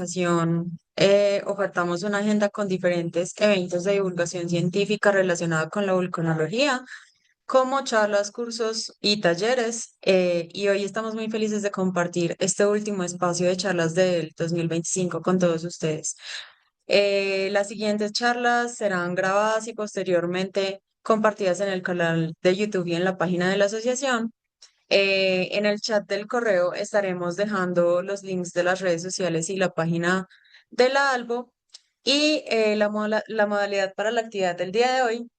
ocasión ofertamos una agenda con diferentes eventos de divulgación científica relacionada con la vulcanología, como charlas, cursos y talleres. Y hoy estamos muy felices de compartir este último espacio de charlas del 2025 con todos ustedes. Las siguientes charlas serán grabadas y posteriormente compartidas en el canal de YouTube y en la página de la asociación. En el chat del correo estaremos dejando los links de las redes sociales y la página de la Albo. Y la modalidad para la actividad del día de hoy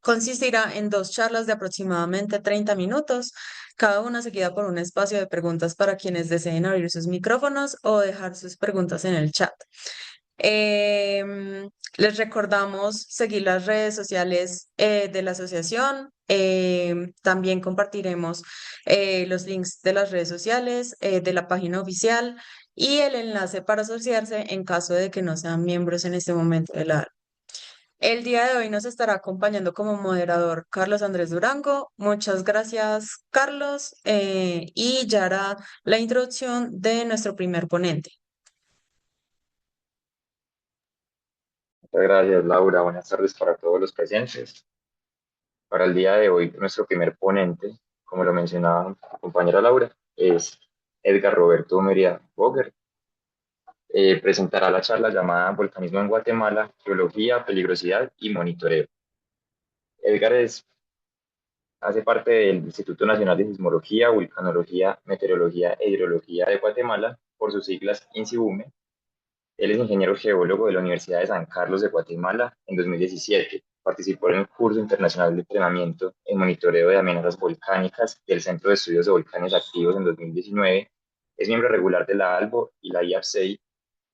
consistirá en dos charlas de aproximadamente 30 minutos, cada una seguida por un espacio de preguntas para quienes deseen abrir sus micrófonos o dejar sus preguntas en el chat. Les recordamos seguir las redes sociales de la asociación. También compartiremos los links de las redes sociales, de la página oficial y el enlace para asociarse en caso de que no sean miembros en este momento de la. El día de hoy nos estará acompañando como moderador Carlos Andrés Durango. Muchas gracias, Carlos, y ya hará la introducción de nuestro primer ponente. Muchas gracias, Laura. Buenas tardes para todos los presentes. Para el día de hoy, nuestro primer ponente, como lo mencionaba mi compañera Laura, es Edgar Roberto Meria Boger. Presentará la charla llamada Volcanismo en Guatemala, Geología, Peligrosidad y Monitoreo. Edgar hace parte del Instituto Nacional de Sismología, Vulcanología, Meteorología e Hidrología de Guatemala, por sus siglas INSIBUME. Él es ingeniero geólogo de la Universidad de San Carlos de Guatemala en 2017. Participó en el curso internacional de entrenamiento en monitoreo de amenazas volcánicas del Centro de Estudios de Volcanes Activos en 2019. Es miembro regular de la ALBO y la IAPSEI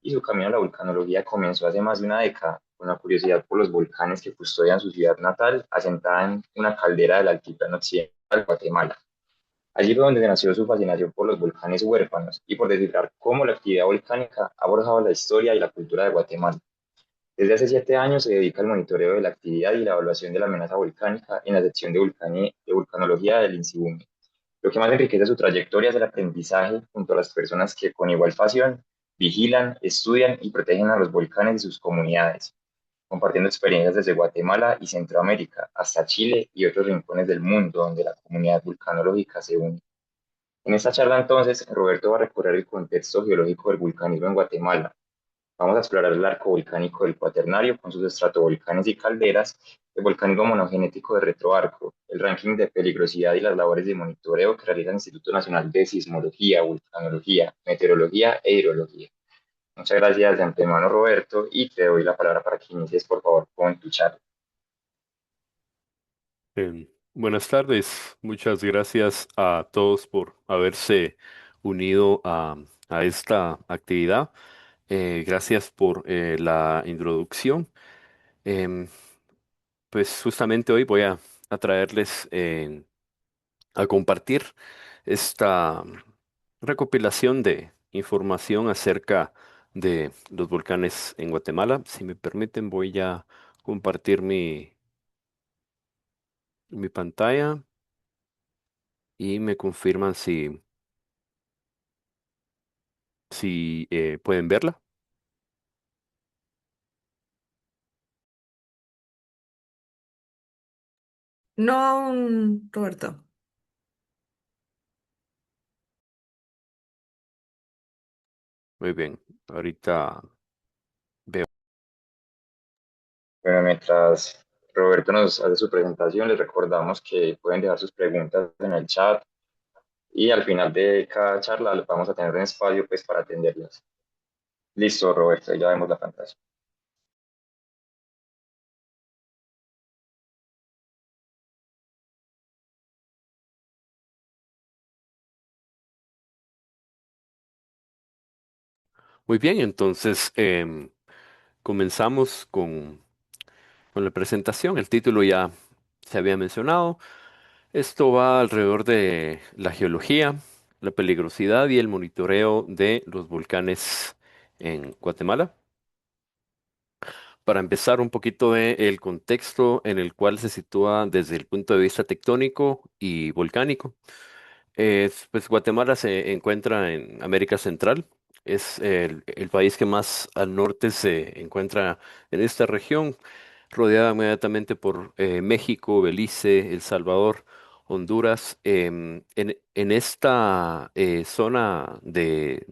y su camino a la vulcanología comenzó hace más de una década con la curiosidad por los volcanes que custodian su ciudad natal, asentada en una caldera del altiplano occidental de Guatemala. Allí fue donde nació su fascinación por los volcanes huérfanos y por descifrar cómo la actividad volcánica ha forjado la historia y la cultura de Guatemala. Desde hace 7 años se dedica al monitoreo de la actividad y la evaluación de la amenaza volcánica en la sección de vulcanología del INSIBUME. Lo que más enriquece su trayectoria es el aprendizaje junto a las personas que con igual pasión vigilan, estudian y protegen a los volcanes y sus comunidades, compartiendo experiencias desde Guatemala y Centroamérica hasta Chile y otros rincones del mundo donde la comunidad vulcanológica se une. En esta charla entonces, Roberto va a recorrer el contexto geológico del vulcanismo en Guatemala. Vamos a explorar el arco volcánico del Cuaternario con sus estratovolcanes y calderas, el volcanismo monogenético de retroarco, el ranking de peligrosidad y las labores de monitoreo que realiza el Instituto Nacional de Sismología, Vulcanología, Meteorología e Hidrología. Muchas gracias de antemano, Roberto, y te doy la palabra para que inicies, por favor, con tu charla. Buenas tardes, muchas gracias a todos por haberse unido a esta actividad. Gracias por la introducción. Em, pues justamente hoy voy a traerles a compartir esta recopilación de información acerca de los volcanes en Guatemala. Si me permiten, voy a compartir mi pantalla y me confirman si pueden verla. No aún, Roberto. Muy bien, ahorita veo. Bueno, mientras Roberto nos hace su presentación, les recordamos que pueden dejar sus preguntas en el chat y al final de cada charla vamos a tener un espacio pues, para atenderlas. Listo, Roberto, ya vemos la pantalla. Muy bien, entonces comenzamos con la presentación. El título ya se había mencionado. Esto va alrededor de la geología, la peligrosidad y el monitoreo de los volcanes en Guatemala. Para empezar, un poquito del contexto en el cual se sitúa desde el punto de vista tectónico y volcánico. Pues Guatemala se encuentra en América Central, Es el país que más al norte se encuentra en esta región, rodeada inmediatamente por México, Belice, El Salvador, Honduras. En esta zona de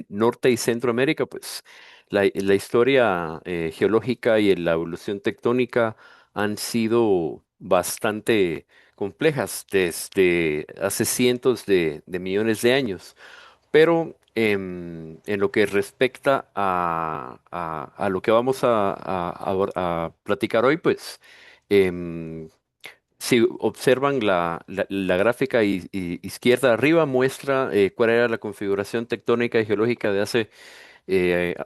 Norte y Centroamérica, pues la historia geológica y la evolución tectónica han sido bastante complejas desde hace cientos de millones de años. Pero en lo que respecta a lo que vamos a platicar hoy, pues em, si observan la gráfica izquierda arriba, muestra cuál era la configuración tectónica y geológica de hace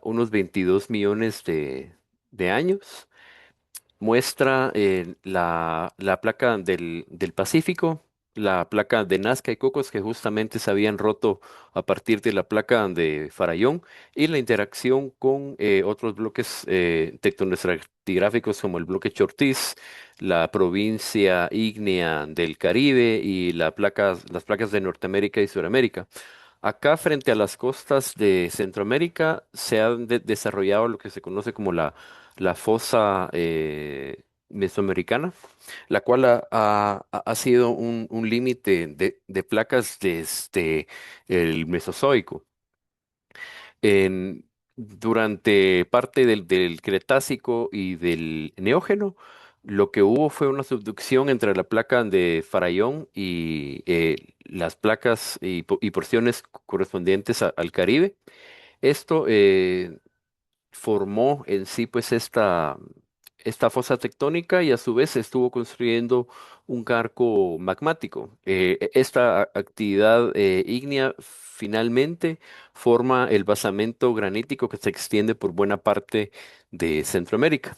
unos 22 millones de años. Muestra la placa del Pacífico, la placa de Nazca y Cocos que justamente se habían roto a partir de la placa de Farallón y la interacción con otros bloques tectonoestratigráficos como el bloque Chortiz, la provincia ígnea del Caribe y las placas de Norteamérica y Sudamérica. Acá, frente a las costas de Centroamérica, se ha desarrollado lo que se conoce como la fosa mesoamericana, la cual ha sido un límite de placas desde el Mesozoico. Durante parte del Cretácico y del Neógeno, lo que hubo fue una subducción entre la placa de Farallón y las placas y porciones correspondientes al Caribe. Esto formó en sí pues esta fosa tectónica y a su vez se estuvo construyendo un carco magmático. Esta actividad ígnea finalmente forma el basamento granítico que se extiende por buena parte de Centroamérica.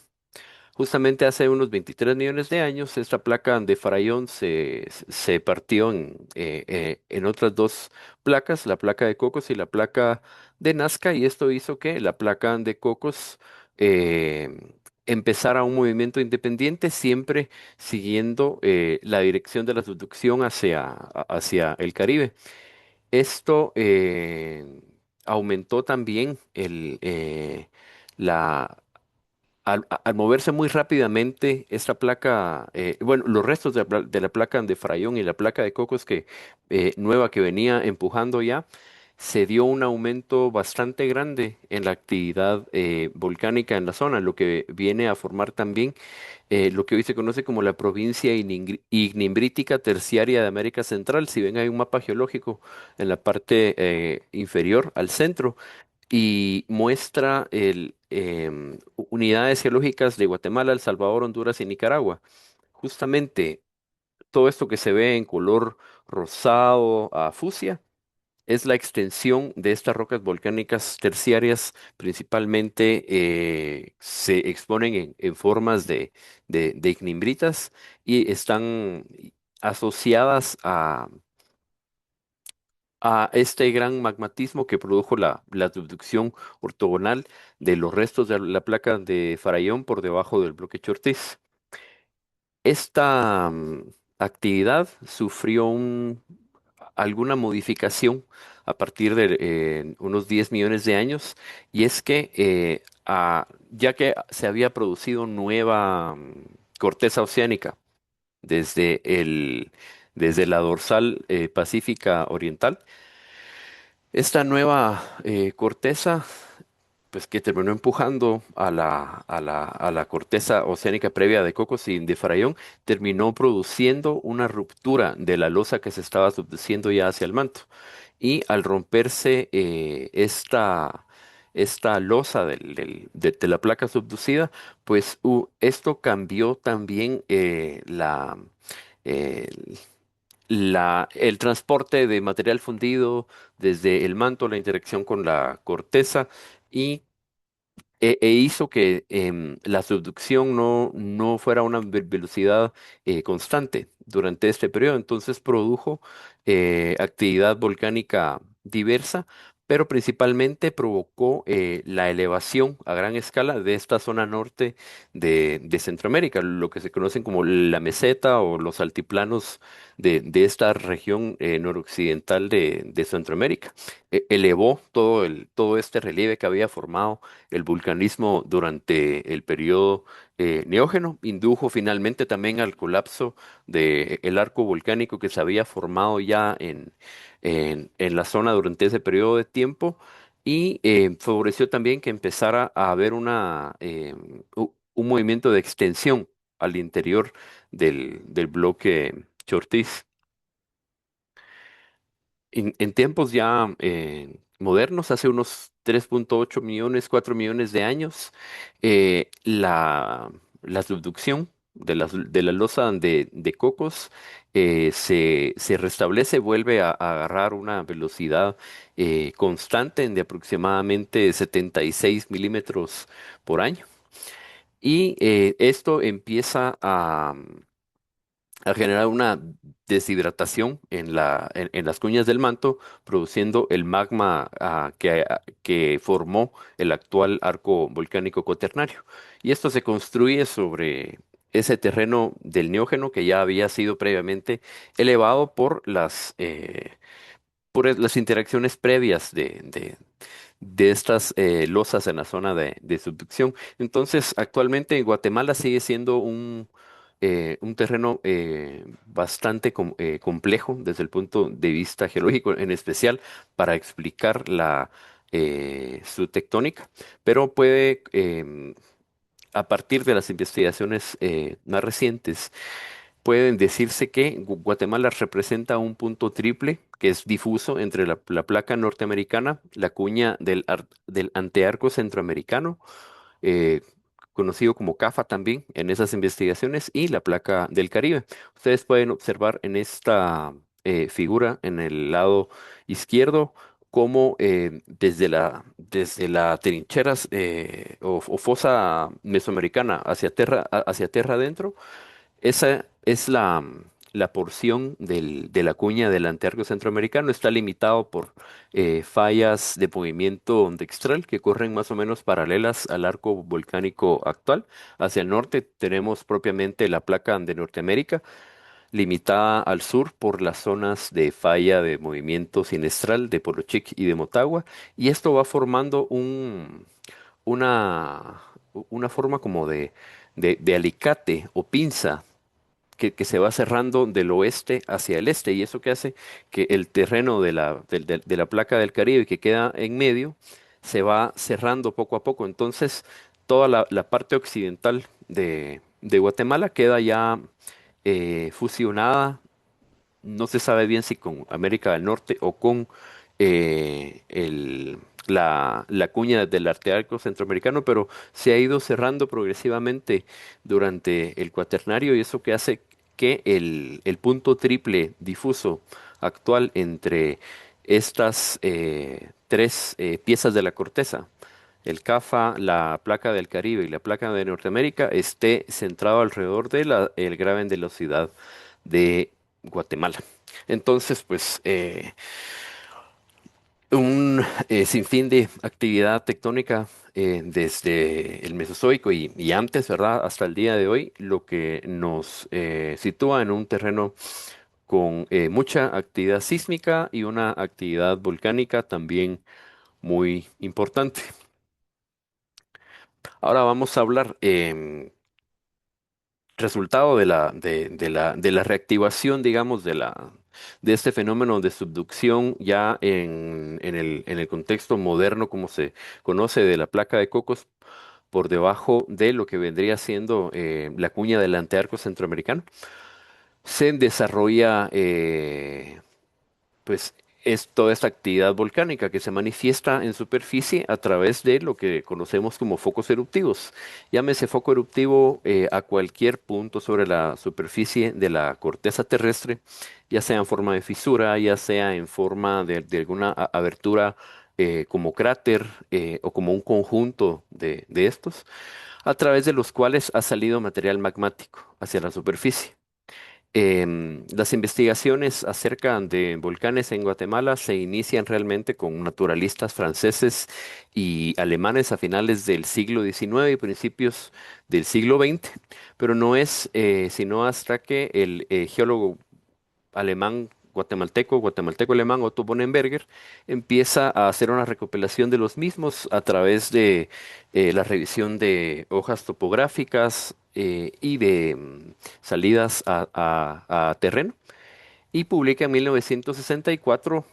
Justamente hace unos 23 millones de años, esta placa de Farallón se partió en otras dos placas, la placa de Cocos y la placa de Nazca, y esto hizo que la placa de Cocos eh, empezara un movimiento independiente, siempre siguiendo la dirección de la subducción hacia el Caribe. Esto aumentó también la al moverse muy rápidamente, esta placa, bueno, los restos de la placa de Frayón y la placa de Cocos nueva que venía empujando ya, se dio un aumento bastante grande en la actividad volcánica en la zona, lo que viene a formar también lo que hoy se conoce como la provincia ignimbritica terciaria de América Central. Si ven, hay un mapa geológico en la parte inferior al centro y muestra unidades geológicas de Guatemala, El Salvador, Honduras y Nicaragua. Justamente todo esto que se ve en color rosado a fucsia es la extensión de estas rocas volcánicas terciarias, principalmente se exponen en formas de ignimbritas y están asociadas a este gran magmatismo que produjo la subducción ortogonal de los restos de la placa de Farallón por debajo del bloque Chortiz. Esta actividad sufrió alguna modificación a partir de unos 10 millones de años, y es que ya que se había producido nueva corteza oceánica desde desde la dorsal pacífica oriental, esta nueva corteza, pues que terminó empujando a la corteza oceánica previa de Cocos y de Farallón, terminó produciendo una ruptura de la losa que se estaba subduciendo ya hacia el manto. Y al romperse esta losa de la placa subducida, pues esto cambió también eh, el transporte de material fundido desde el manto, la interacción con la corteza y hizo que la subducción no fuera una velocidad constante durante este periodo. Entonces produjo actividad volcánica diversa, pero principalmente provocó la elevación a gran escala de esta zona norte de Centroamérica, lo que se conocen como la meseta o los altiplanos de esta región noroccidental de Centroamérica. Elevó todo este relieve que había formado el vulcanismo durante el periodo neógeno, indujo finalmente también al colapso del arco volcánico que se había formado ya en la zona durante ese periodo de tiempo y favoreció también que empezara a haber un movimiento de extensión al interior del bloque Chortiz. En tiempos ya modernos, hace unos 3,8 millones, 4 millones de años, la subducción de la losa de Cocos se restablece, vuelve a agarrar una velocidad constante de aproximadamente 76 milímetros por año. Y esto empieza a generar una deshidratación en las cuñas del manto, produciendo el magma que formó el actual arco volcánico cuaternario. Y esto se construye sobre ese terreno del Neógeno que ya había sido previamente elevado por las interacciones previas de estas losas en la zona de subducción. Entonces, actualmente Guatemala sigue siendo un terreno bastante complejo desde el punto de vista geológico, en especial para explicar su tectónica, pero puede, a partir de las investigaciones más recientes, pueden decirse que Guatemala representa un punto triple que es difuso entre la placa norteamericana, la cuña del antearco centroamericano, eh, conocido como CAFA también en esas investigaciones, y la placa del Caribe. Ustedes pueden observar en esta figura en el lado izquierdo cómo desde la trincheras o fosa mesoamericana hacia tierra adentro, esa es la porción de la cuña del antearco centroamericano. Está limitado por fallas de movimiento dextral que corren más o menos paralelas al arco volcánico actual. Hacia el norte tenemos propiamente la placa de Norteamérica, limitada al sur por las zonas de falla de movimiento sinestral de Polochic y de Motagua. Y esto va formando una, una forma como de alicate o pinza que se va cerrando del oeste hacia el este, y eso que hace que el terreno de la placa del Caribe que queda en medio se va cerrando poco a poco. Entonces, toda la parte occidental de Guatemala queda ya fusionada, no se sabe bien si con América del Norte o con la cuña del Artearco centroamericano, pero se ha ido cerrando progresivamente durante el cuaternario, y eso que hace que el punto triple difuso actual entre estas tres piezas de la corteza, el CAFA, la placa del Caribe y la placa de Norteamérica, esté centrado alrededor del Graben de la ciudad de Guatemala. Entonces, pues, un sinfín de actividad tectónica desde el Mesozoico y antes, ¿verdad? Hasta el día de hoy, lo que nos sitúa en un terreno con mucha actividad sísmica y una actividad volcánica también muy importante. Ahora vamos a hablar resultado de la reactivación, digamos, de este fenómeno de subducción ya en el contexto moderno, como se conoce, de la placa de Cocos por debajo de lo que vendría siendo la cuña del antearco centroamericano, se desarrolla pues es toda esta actividad volcánica que se manifiesta en superficie a través de lo que conocemos como focos eruptivos. Llámese foco eruptivo a cualquier punto sobre la superficie de la corteza terrestre, ya sea en forma de fisura, ya sea en forma de alguna abertura como cráter o como un conjunto de estos, a través de los cuales ha salido material magmático hacia la superficie. Las investigaciones acerca de volcanes en Guatemala se inician realmente con naturalistas franceses y alemanes a finales del siglo XIX y principios del siglo XX, pero no es sino hasta que el geólogo alemán guatemalteco alemán Otto Bonenberger empieza a hacer una recopilación de los mismos a través de la revisión de hojas topográficas y de salidas a terreno. Y publica en 1964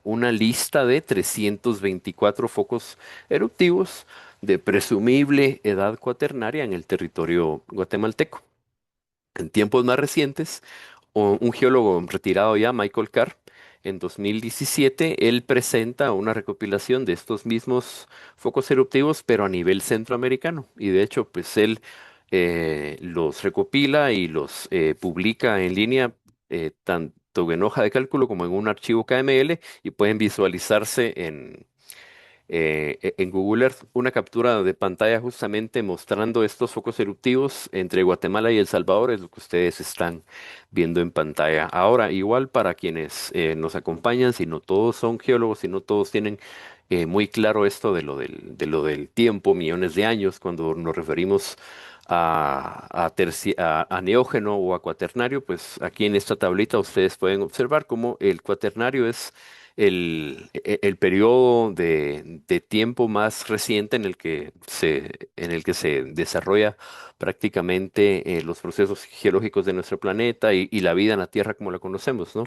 una lista de 324 focos eruptivos de presumible edad cuaternaria en el territorio guatemalteco. En tiempos más recientes, un geólogo retirado ya, Michael Carr, en 2017, él presenta una recopilación de estos mismos focos eruptivos, pero a nivel centroamericano. Y de hecho, pues él los recopila y los publica en línea, tanto en hoja de cálculo como en un archivo KML, y pueden visualizarse en Google Earth una captura de pantalla justamente mostrando estos focos eruptivos entre Guatemala y El Salvador, es lo que ustedes están viendo en pantalla. Ahora, igual para quienes nos acompañan, si no todos son geólogos, si no todos tienen muy claro esto de lo del tiempo, millones de años, cuando nos referimos a neógeno o a cuaternario, pues aquí en esta tablita ustedes pueden observar cómo el cuaternario es el periodo de tiempo más reciente en el que se desarrolla prácticamente los procesos geológicos de nuestro planeta y la vida en la Tierra como la conocemos, ¿no?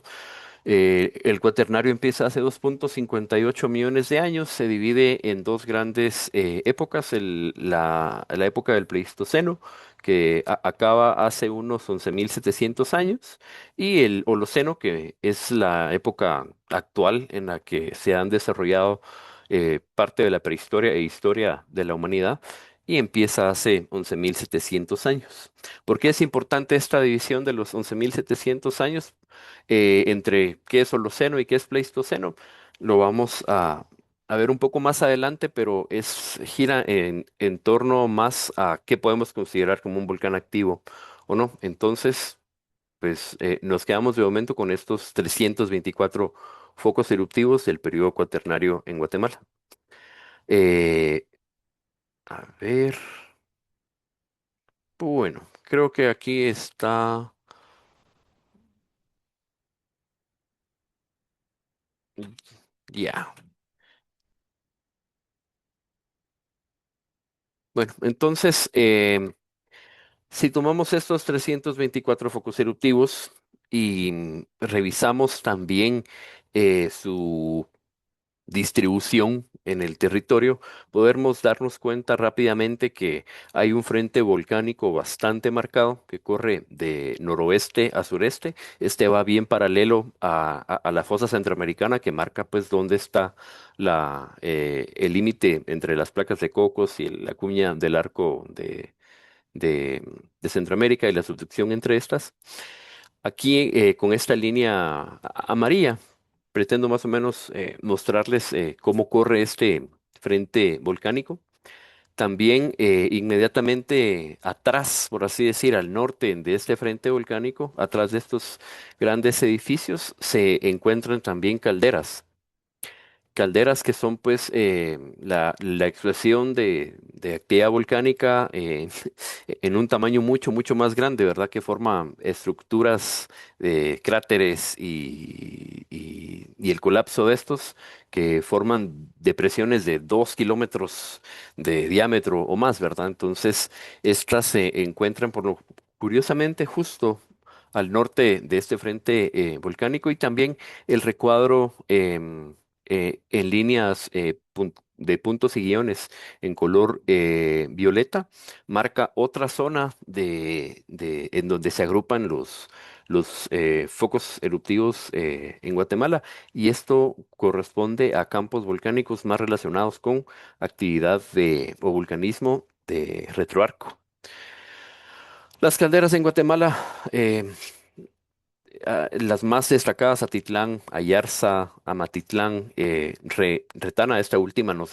El cuaternario empieza hace 2,58 millones de años, se divide en dos grandes épocas, la época del Pleistoceno, que acaba hace unos 11.700 años, y el Holoceno, que es la época actual en la que se han desarrollado parte de la prehistoria e historia de la humanidad, y empieza hace 11.700 años. ¿Por qué es importante esta división de los 11.700 años? Entre qué es Holoceno y qué es Pleistoceno. Lo vamos a ver un poco más adelante, pero gira en torno más a qué podemos considerar como un volcán activo o no. Entonces, pues nos quedamos de momento con estos 324 focos eruptivos del periodo cuaternario en Guatemala. Eh, a ver, bueno, creo que aquí está. Ya. Bueno, entonces, si tomamos estos 324 focos eruptivos y revisamos también su distribución en el territorio, podemos darnos cuenta rápidamente que hay un frente volcánico bastante marcado que corre de noroeste a sureste. Este va bien paralelo a la fosa centroamericana que marca pues dónde está el límite entre las placas de Cocos y la cuña del arco de, de Centroamérica y la subducción entre estas. Aquí, con esta línea amarilla, pretendo más o menos mostrarles cómo corre este frente volcánico. También inmediatamente atrás, por así decir, al norte de este frente volcánico, atrás de estos grandes edificios, se encuentran también calderas. Calderas que son pues la expresión de actividad volcánica en un tamaño mucho más grande, ¿verdad? Que forma estructuras de cráteres y el colapso de estos que forman depresiones de 2 kilómetros de diámetro o más, ¿verdad? Entonces, estas se encuentran curiosamente justo al norte de este frente volcánico y también el recuadro en líneas de puntos y guiones en color violeta, marca otra zona en donde se agrupan los focos eruptivos en Guatemala y esto corresponde a campos volcánicos más relacionados con actividad o vulcanismo de retroarco. Las calderas en Guatemala, las más destacadas, Atitlán, Ayarza, Amatitlán, Retana, esta última no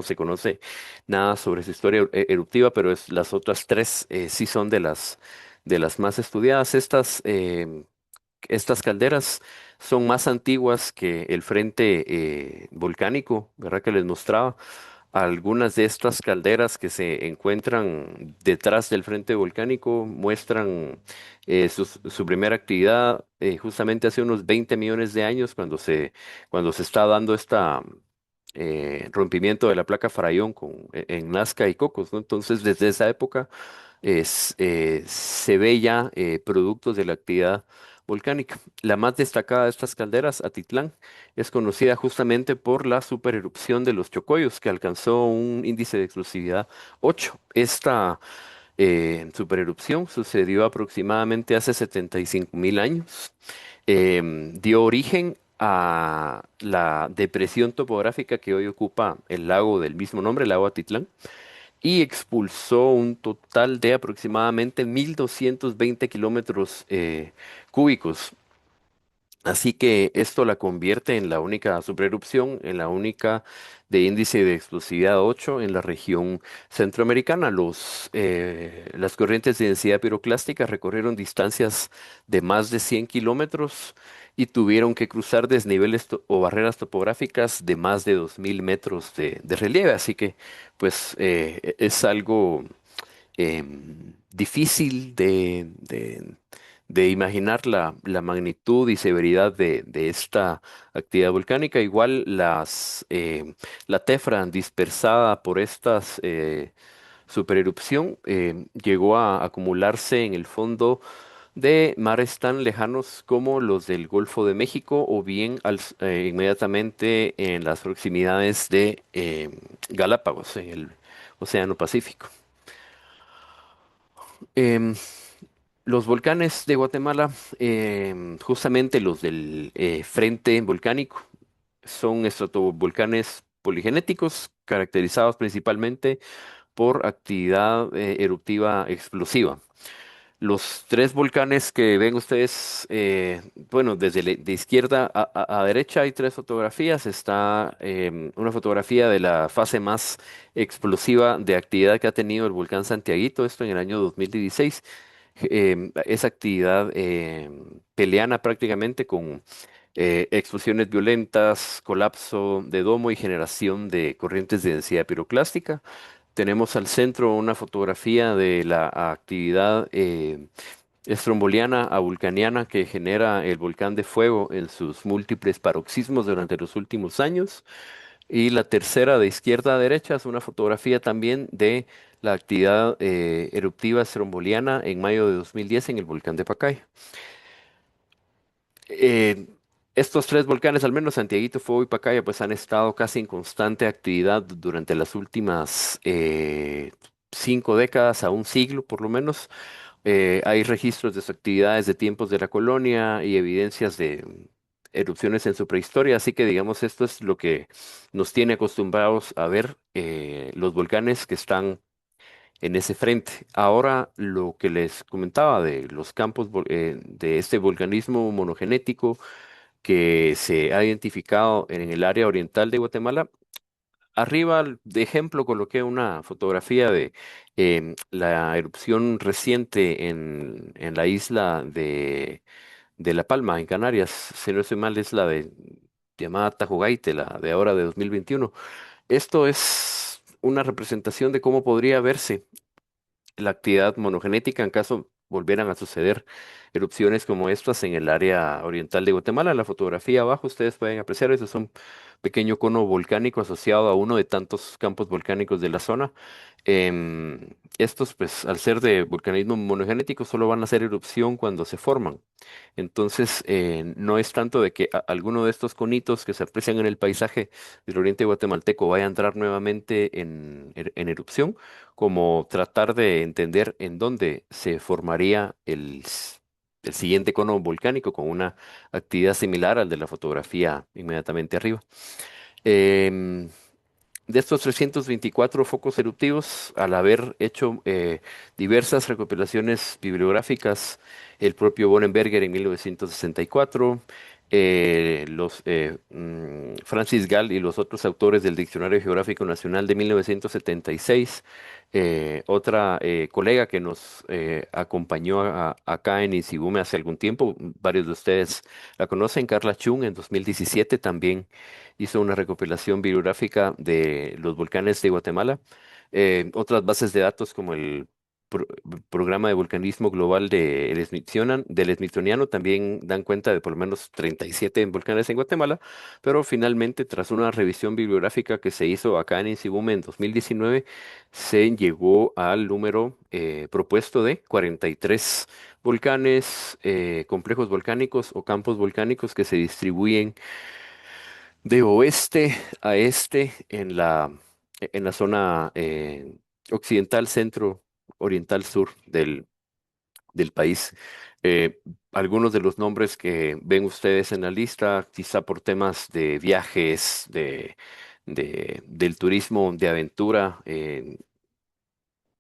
se conoce nada sobre su historia eruptiva, pero las otras tres sí son de las más estudiadas. Estas calderas son más antiguas que el frente volcánico, ¿verdad? Que les mostraba. Algunas de estas calderas que se encuentran detrás del frente volcánico muestran su primera actividad justamente hace unos 20 millones de años, cuando se está dando esta rompimiento de la placa Farallón en Nazca y Cocos, ¿no? Entonces, desde esa época se ve ya productos de la actividad volcánica. La más destacada de estas calderas, Atitlán, es conocida justamente por la supererupción de los Chocoyos, que alcanzó un índice de explosividad 8. Esta supererupción sucedió aproximadamente hace 75.000 años. Dio origen a la depresión topográfica que hoy ocupa el lago del mismo nombre, el lago Atitlán, y expulsó un total de aproximadamente 1.220 kilómetros cúbicos. Así que esto la convierte en la única supererupción, en la única de índice de explosividad 8 en la región centroamericana. Las corrientes de densidad piroclástica recorrieron distancias de más de 100 kilómetros y tuvieron que cruzar desniveles o barreras topográficas de más de 2.000 metros de relieve. Así que, pues, es algo difícil de imaginar la magnitud y severidad de esta actividad volcánica. Igual la tefra dispersada por estas supererupción llegó a acumularse en el fondo de mares tan lejanos como los del Golfo de México o bien inmediatamente en las proximidades de Galápagos, en el Océano Pacífico. Em, los volcanes de Guatemala, justamente los del frente volcánico, son estratovolcanes poligenéticos caracterizados principalmente por actividad eruptiva explosiva. Los tres volcanes que ven ustedes, bueno, de izquierda a derecha hay tres fotografías. Está una fotografía de la fase más explosiva de actividad que ha tenido el volcán Santiaguito, esto en el año 2016. Esa actividad peleana prácticamente con explosiones violentas, colapso de domo y generación de corrientes de densidad piroclástica. Tenemos al centro una fotografía de la actividad estromboliana a vulcaniana que genera el volcán de fuego en sus múltiples paroxismos durante los últimos años. Y la tercera de izquierda a derecha es una fotografía también de la actividad eruptiva estromboliana en mayo de 2010 en el volcán de Pacay. Eh, Estos tres volcanes, al menos Santiaguito, Fuego y Pacaya, pues han estado casi en constante actividad durante las últimas 5 décadas a un siglo, por lo menos. Hay registros de sus actividades de tiempos de la colonia y evidencias de erupciones en su prehistoria, así que digamos esto es lo que nos tiene acostumbrados a ver los volcanes que están en ese frente. Ahora lo que les comentaba de los campos de este volcanismo monogenético que se ha identificado en el área oriental de Guatemala. Arriba, de ejemplo, coloqué una fotografía de la erupción reciente en la isla de La Palma, en Canarias. Si no estoy mal, es la llamada Tajogaite, la de ahora de 2021. Esto es una representación de cómo podría verse la actividad monogenética en caso volvieran a suceder erupciones como estas en el área oriental de Guatemala. En la fotografía abajo ustedes pueden apreciar, eso es un pequeño cono volcánico asociado a uno de tantos campos volcánicos de la zona. Estos, pues, al ser de volcanismo monogenético, solo van a hacer erupción cuando se forman. Entonces, no es tanto de que alguno de estos conitos que se aprecian en el paisaje del oriente guatemalteco vaya a entrar nuevamente en erupción, como tratar de entender en dónde se formaría el siguiente cono volcánico con una actividad similar al de la fotografía inmediatamente arriba. Em, de estos 324 focos eruptivos, al haber hecho diversas recopilaciones bibliográficas, el propio Bonenberger en 1964, Francis Gall y los otros autores del Diccionario Geográfico Nacional de 1976. Otra colega que nos acompañó acá en Isibume hace algún tiempo, varios de ustedes la conocen, Carla Chung, en 2017 también hizo una recopilación bibliográfica de los volcanes de Guatemala. Otras bases de datos como el pro- programa de volcanismo global del Smithsoniano también dan cuenta de por lo menos 37 volcanes en Guatemala, pero finalmente, tras una revisión bibliográfica que se hizo acá en Insibume en 2019, se llegó al número propuesto de 43 volcanes, complejos volcánicos o campos volcánicos que se distribuyen de oeste a este en la zona occidental, centro, oriental, sur del país. Eh, Algunos de los nombres que ven ustedes en la lista, quizá por temas de viajes, del turismo de aventura,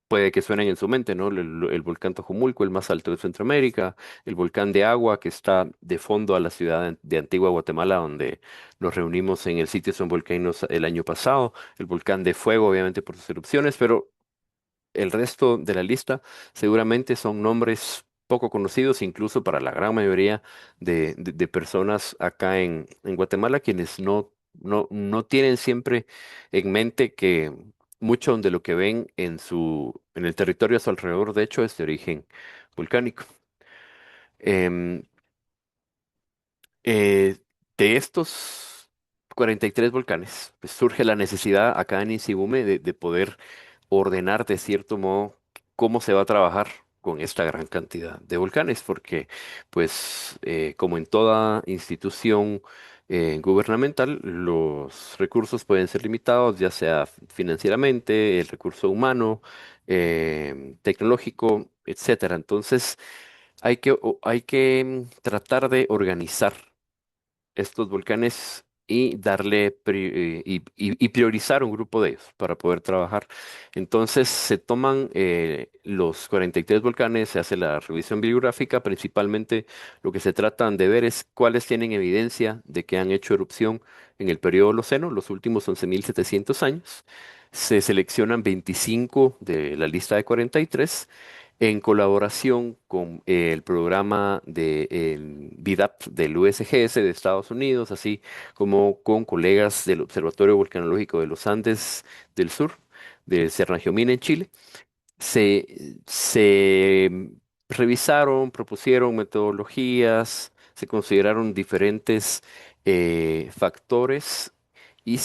puede que suenen en su mente, ¿no? El volcán Tojumulco, el más alto de Centroamérica, el volcán de Agua, que está de fondo a la ciudad de Antigua Guatemala, donde nos reunimos en el sitio Son Volcanoes el año pasado, el volcán de Fuego, obviamente por sus erupciones, pero el resto de la lista seguramente son nombres poco conocidos, incluso para la gran mayoría de personas acá en Guatemala, quienes no tienen siempre en mente que mucho de lo que ven en el territorio a su alrededor, de hecho, es de origen volcánico. Em, eh, de estos 43 volcanes, pues, surge la necesidad acá en Insibume de poder ordenar de cierto modo cómo se va a trabajar con esta gran cantidad de volcanes, porque pues como en toda institución gubernamental, los recursos pueden ser limitados, ya sea financieramente, el recurso humano, tecnológico, etcétera. Entonces hay que tratar de organizar estos volcanes y y priorizar un grupo de ellos para poder trabajar. Entonces se toman los 43 volcanes, se hace la revisión bibliográfica, principalmente lo que se tratan de ver es cuáles tienen evidencia de que han hecho erupción en el periodo Holoceno, los últimos 11.700 años. Se seleccionan 25 de la lista de 43 en colaboración con el programa de el VIDAP del USGS de Estados Unidos, así como con colegas del Observatorio Volcanológico de los Andes del Sur, de Serrangeomina en Chile. Se revisaron, propusieron metodologías, se consideraron diferentes factores y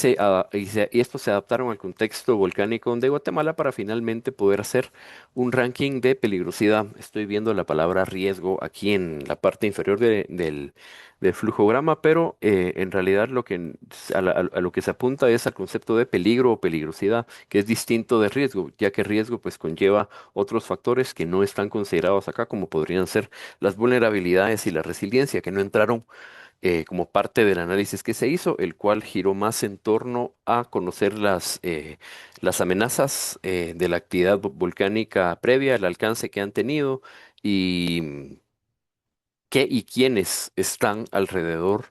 estos se adaptaron al contexto volcánico de Guatemala para finalmente poder hacer un ranking de peligrosidad. Estoy viendo la palabra riesgo aquí en la parte inferior del flujograma, pero en realidad a lo que se apunta es al concepto de peligro o peligrosidad, que es distinto de riesgo, ya que riesgo pues conlleva otros factores que no están considerados acá, como podrían ser las vulnerabilidades y la resiliencia, que no entraron como parte del análisis que se hizo, el cual giró más en torno a conocer las amenazas de la actividad volcánica previa, el alcance que han tenido y qué y quiénes están alrededor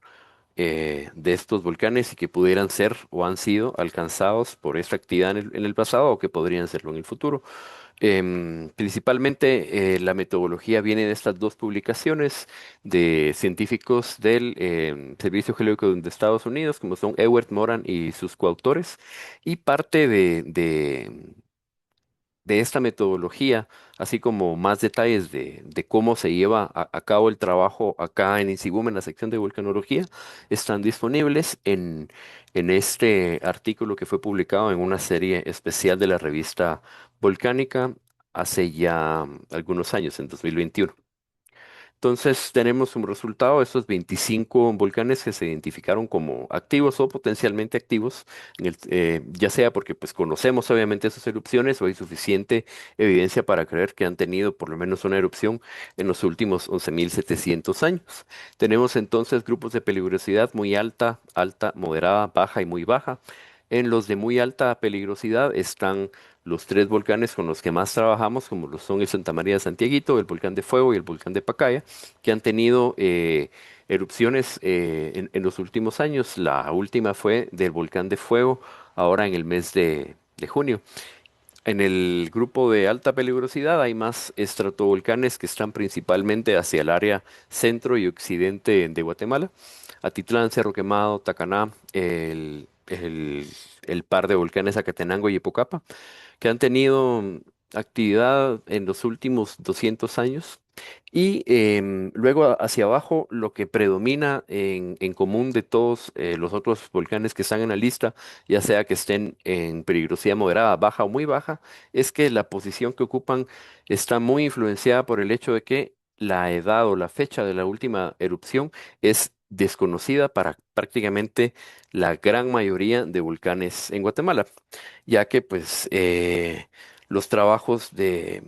de estos volcanes y que pudieran ser o han sido alcanzados por esta actividad en el pasado o que podrían serlo en el futuro. Principalmente la metodología viene de estas dos publicaciones de científicos del Servicio Geológico de Estados Unidos, como son Ewert Moran y sus coautores, y parte de esta metodología, así como más detalles de cómo se lleva a cabo el trabajo acá en INSIBUM, en la sección de volcanología, están disponibles en este artículo que fue publicado en una serie especial de la revista Volcánica hace ya algunos años, en 2021. Entonces tenemos un resultado de estos 25 volcanes que se identificaron como activos o potencialmente activos, ya sea porque pues conocemos obviamente sus erupciones o hay suficiente evidencia para creer que han tenido por lo menos una erupción en los últimos 11.700 años. Tenemos entonces grupos de peligrosidad muy alta, alta, moderada, baja y muy baja. En los de muy alta peligrosidad están los tres volcanes con los que más trabajamos, como lo son el Santa María de Santiaguito, el volcán de Fuego y el volcán de Pacaya, que han tenido erupciones en los últimos años. La última fue del volcán de Fuego, ahora en el mes de junio. En el grupo de alta peligrosidad hay más estratovolcanes que están principalmente hacia el área centro y occidente de Guatemala. Atitlán, Cerro Quemado, Tacaná, el par de volcanes Acatenango y Epocapa, que han tenido actividad en los últimos 200 años. Y luego hacia abajo, lo que predomina en común de todos los otros volcanes que están en la lista, ya sea que estén en peligrosidad moderada, baja o muy baja, es que la posición que ocupan está muy influenciada por el hecho de que la edad o la fecha de la última erupción es desconocida para prácticamente la gran mayoría de volcanes en Guatemala, ya que pues los trabajos de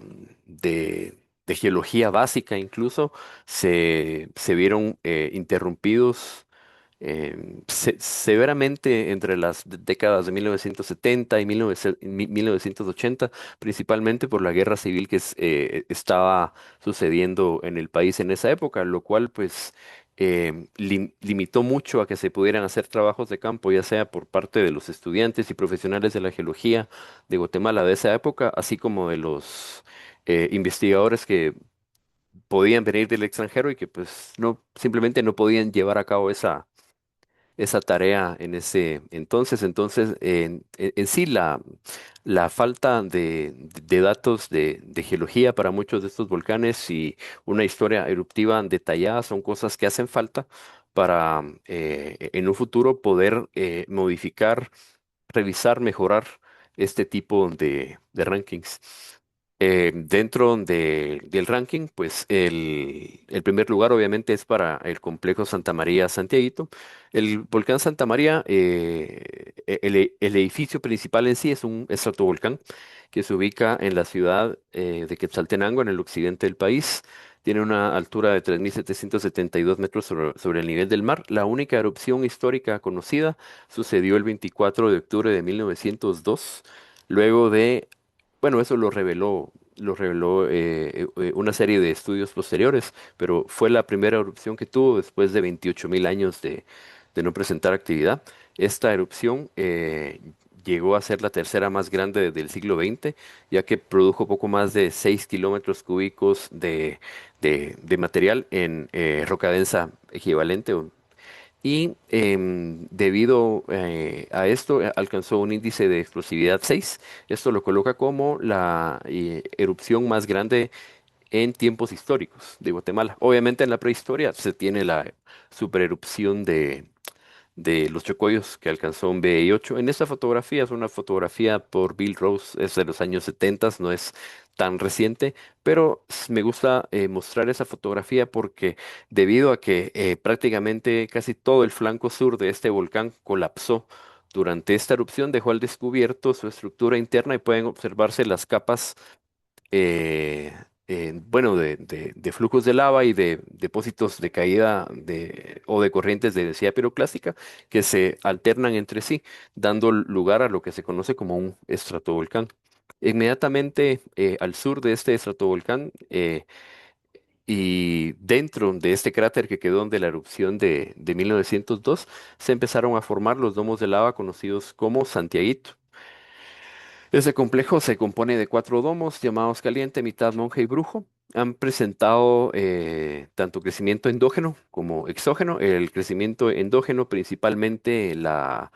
geología básica incluso se vieron interrumpidos severamente entre las décadas de 1970 y 1980, principalmente por la guerra civil que estaba sucediendo en el país en esa época, lo cual pues limitó mucho a que se pudieran hacer trabajos de campo, ya sea por parte de los estudiantes y profesionales de la geología de Guatemala de esa época, así como de los investigadores que podían venir del extranjero y que pues no, simplemente no podían llevar a cabo esa tarea en ese entonces. Entonces, en sí, la falta de datos de geología para muchos de estos volcanes y una historia eruptiva detallada son cosas que hacen falta para en un futuro poder modificar, revisar, mejorar este tipo de rankings. Dentro del ranking, pues el primer lugar obviamente es para el complejo Santa María Santiaguito. El volcán Santa María, el edificio principal en sí es un estratovolcán que se ubica en la ciudad de Quetzaltenango, en el occidente del país. Tiene una altura de 3.772 metros sobre el nivel del mar. La única erupción histórica conocida sucedió el 24 de octubre de 1902, luego de bueno, eso lo reveló una serie de estudios posteriores, pero fue la primera erupción que tuvo después de 28.000 años de no presentar actividad. Esta erupción llegó a ser la tercera más grande del siglo XX, ya que produjo poco más de 6 kilómetros cúbicos de material en roca densa equivalente y debido a esto alcanzó un índice de explosividad 6. Esto lo coloca como la erupción más grande en tiempos históricos de Guatemala. Obviamente en la prehistoria se tiene la supererupción de los Chocoyos que alcanzó un BI8. En esta fotografía es una fotografía por Bill Rose, es de los años 70, no es tan reciente, pero me gusta mostrar esa fotografía porque debido a que prácticamente casi todo el flanco sur de este volcán colapsó durante esta erupción, dejó al descubierto su estructura interna y pueden observarse las capas eh, bueno, de flujos de lava y de depósitos de caída o de corrientes de densidad piroclástica que se alternan entre sí, dando lugar a lo que se conoce como un estratovolcán. Inmediatamente al sur de este estratovolcán y dentro de este cráter que quedó de la erupción de 1902, se empezaron a formar los domos de lava conocidos como Santiaguito. Ese complejo se compone de cuatro domos llamados Caliente, Mitad, Monje y Brujo. Han presentado tanto crecimiento endógeno como exógeno. El crecimiento endógeno, principalmente la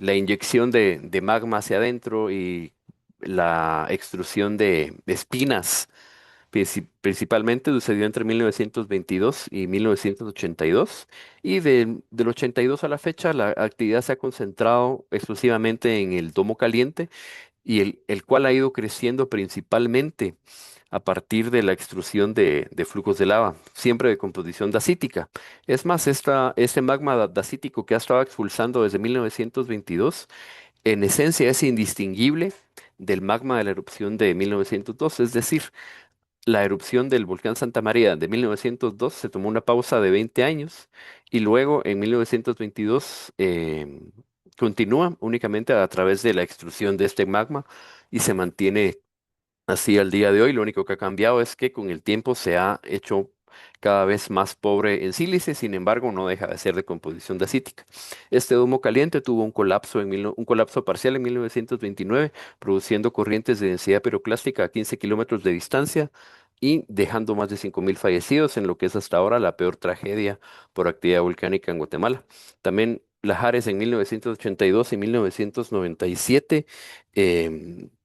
inyección de magma hacia adentro y la extrusión de espinas principalmente sucedió entre 1922 y 1982 y del 82 a la fecha la actividad se ha concentrado exclusivamente en el domo caliente y el cual ha ido creciendo principalmente a partir de la extrusión de flujos de lava, siempre de composición dacítica. Es más, este magma dacítico que ha estado expulsando desde 1922, en esencia es indistinguible del magma de la erupción de 1902, es decir, la erupción del volcán Santa María de 1902 se tomó una pausa de 20 años y luego en 1922 continúa únicamente a través de la extrusión de este magma y se mantiene así al día de hoy. Lo único que ha cambiado es que con el tiempo se ha hecho cada vez más pobre en sílice, sin embargo, no deja de ser de composición dacítica. Este domo caliente tuvo un colapso, un colapso parcial en 1929, produciendo corrientes de densidad piroclástica a 15 kilómetros de distancia y dejando más de 5.000 fallecidos en lo que es hasta ahora la peor tragedia por actividad volcánica en Guatemala. También Lajares en 1982 y 1997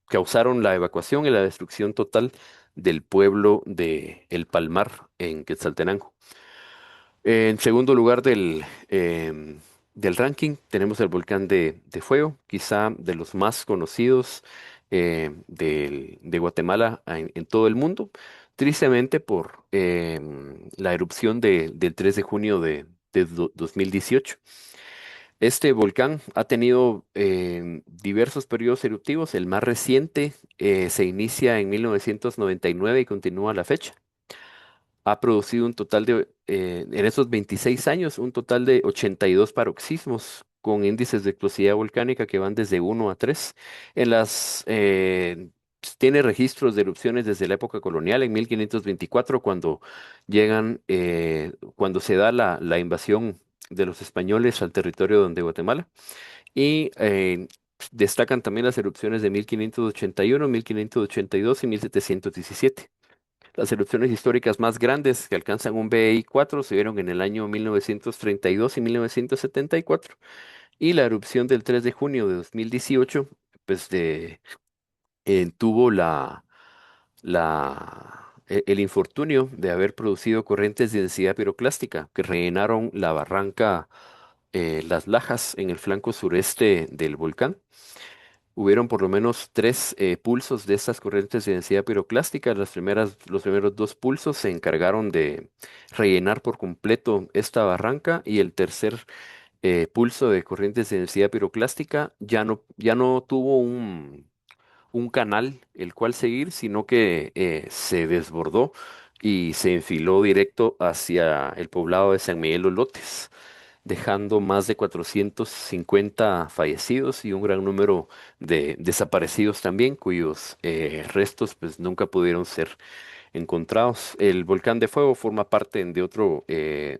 causaron la evacuación y la destrucción total del pueblo de El Palmar en Quetzaltenango. En segundo lugar del ranking tenemos el volcán de Fuego, quizá de los más conocidos de Guatemala en todo el mundo, tristemente por la erupción del 3 de junio de 2018. Este volcán ha tenido diversos periodos eruptivos. El más reciente se inicia en 1999 y continúa a la fecha. Ha producido un total en esos 26 años, un total de 82 paroxismos con índices de explosividad volcánica que van desde 1 a 3. En tiene registros de erupciones desde la época colonial, en 1524, cuando se da la invasión de los españoles al territorio de Guatemala. Y destacan también las erupciones de 1581, 1582 y 1717. Las erupciones históricas más grandes que alcanzan un BI 4 se dieron en el año 1932 y 1974. Y la erupción del 3 de junio de 2018, pues tuvo el infortunio de haber producido corrientes de densidad piroclástica que rellenaron la barranca Las Lajas en el flanco sureste del volcán. Hubieron por lo menos tres pulsos de estas corrientes de densidad piroclástica. Los primeros dos pulsos se encargaron de rellenar por completo esta barranca y el tercer pulso de corrientes de densidad piroclástica ya no tuvo un canal el cual seguir, sino que se desbordó y se enfiló directo hacia el poblado de San Miguel Los Lotes, dejando más de 450 fallecidos y un gran número de desaparecidos también, cuyos restos pues nunca pudieron ser encontrados. El volcán de Fuego forma parte de otro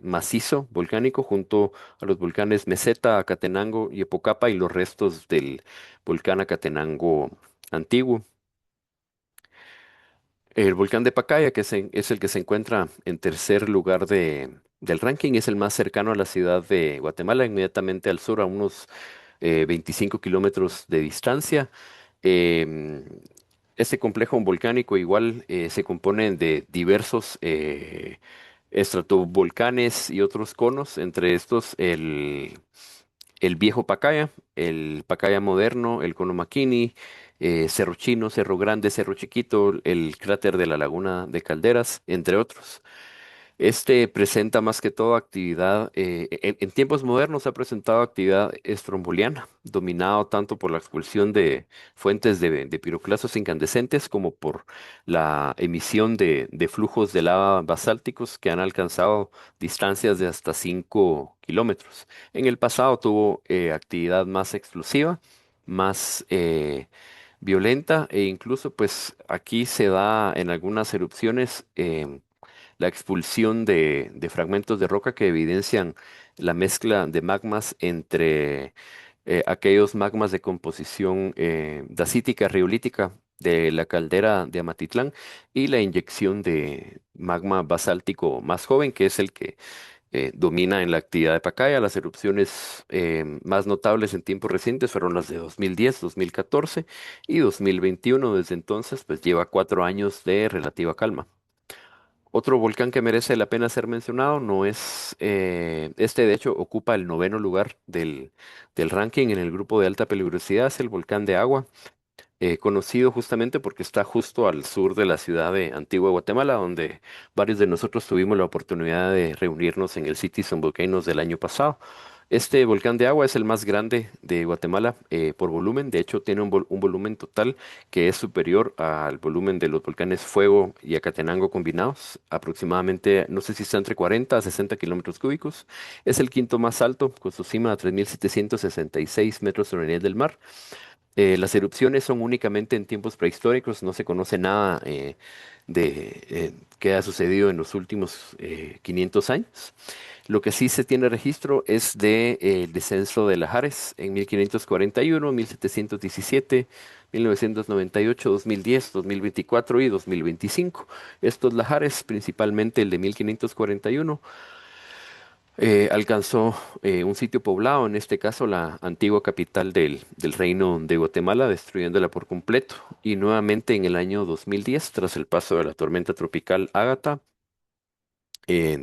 macizo volcánico junto a los volcanes Meseta, Acatenango y Epocapa y los restos del volcán Acatenango antiguo. El volcán de Pacaya, es el que se encuentra en tercer lugar del ranking, es el más cercano a la ciudad de Guatemala, inmediatamente al sur, a unos 25 kilómetros de distancia. Em, este complejo volcánico igual se compone de diversos estratovolcanes y otros conos, entre estos el viejo Pacaya, el Pacaya moderno, el Cono Maquini, Cerro Chino, Cerro Grande, Cerro Chiquito, el cráter de la Laguna de Calderas, entre otros. Este presenta más que todo actividad, en tiempos modernos ha presentado actividad estromboliana, dominado tanto por la expulsión de fuentes de piroclastos incandescentes como por la emisión de flujos de lava basálticos que han alcanzado distancias de hasta 5 kilómetros. En el pasado tuvo actividad más explosiva, más violenta e incluso pues aquí se da en algunas erupciones. La expulsión de fragmentos de roca que evidencian la mezcla de magmas entre aquellos magmas de composición dacítica, riolítica de la caldera de Amatitlán y la inyección de magma basáltico más joven, que es el que domina en la actividad de Pacaya. Las erupciones más notables en tiempos recientes fueron las de 2010, 2014 y 2021. Desde entonces, pues lleva 4 años de relativa calma. Otro volcán que merece la pena ser mencionado no es, de hecho ocupa el noveno lugar del ranking en el grupo de alta peligrosidad, es el volcán de Agua, conocido justamente porque está justo al sur de la ciudad de Antigua Guatemala, donde varios de nosotros tuvimos la oportunidad de reunirnos en el Cities and Volcanoes del año pasado. Este volcán de agua es el más grande de Guatemala por volumen. De hecho, tiene un volumen total que es superior al volumen de los volcanes Fuego y Acatenango combinados. Aproximadamente, no sé si está entre 40 a 60 kilómetros cúbicos. Es el quinto más alto, con su cima a 3.766 metros sobre el nivel del mar. Las erupciones son únicamente en tiempos prehistóricos, no se conoce nada de qué ha sucedido en los últimos 500 años. Lo que sí se tiene registro es de, el descenso de Lajares en 1541, 1717, 1998, 2010, 2024 y 2025. Estos lajares, principalmente el de 1541, alcanzó un sitio poblado, en este caso la antigua capital del reino de Guatemala, destruyéndola por completo. Y nuevamente en el año 2010, tras el paso de la tormenta tropical Ágata,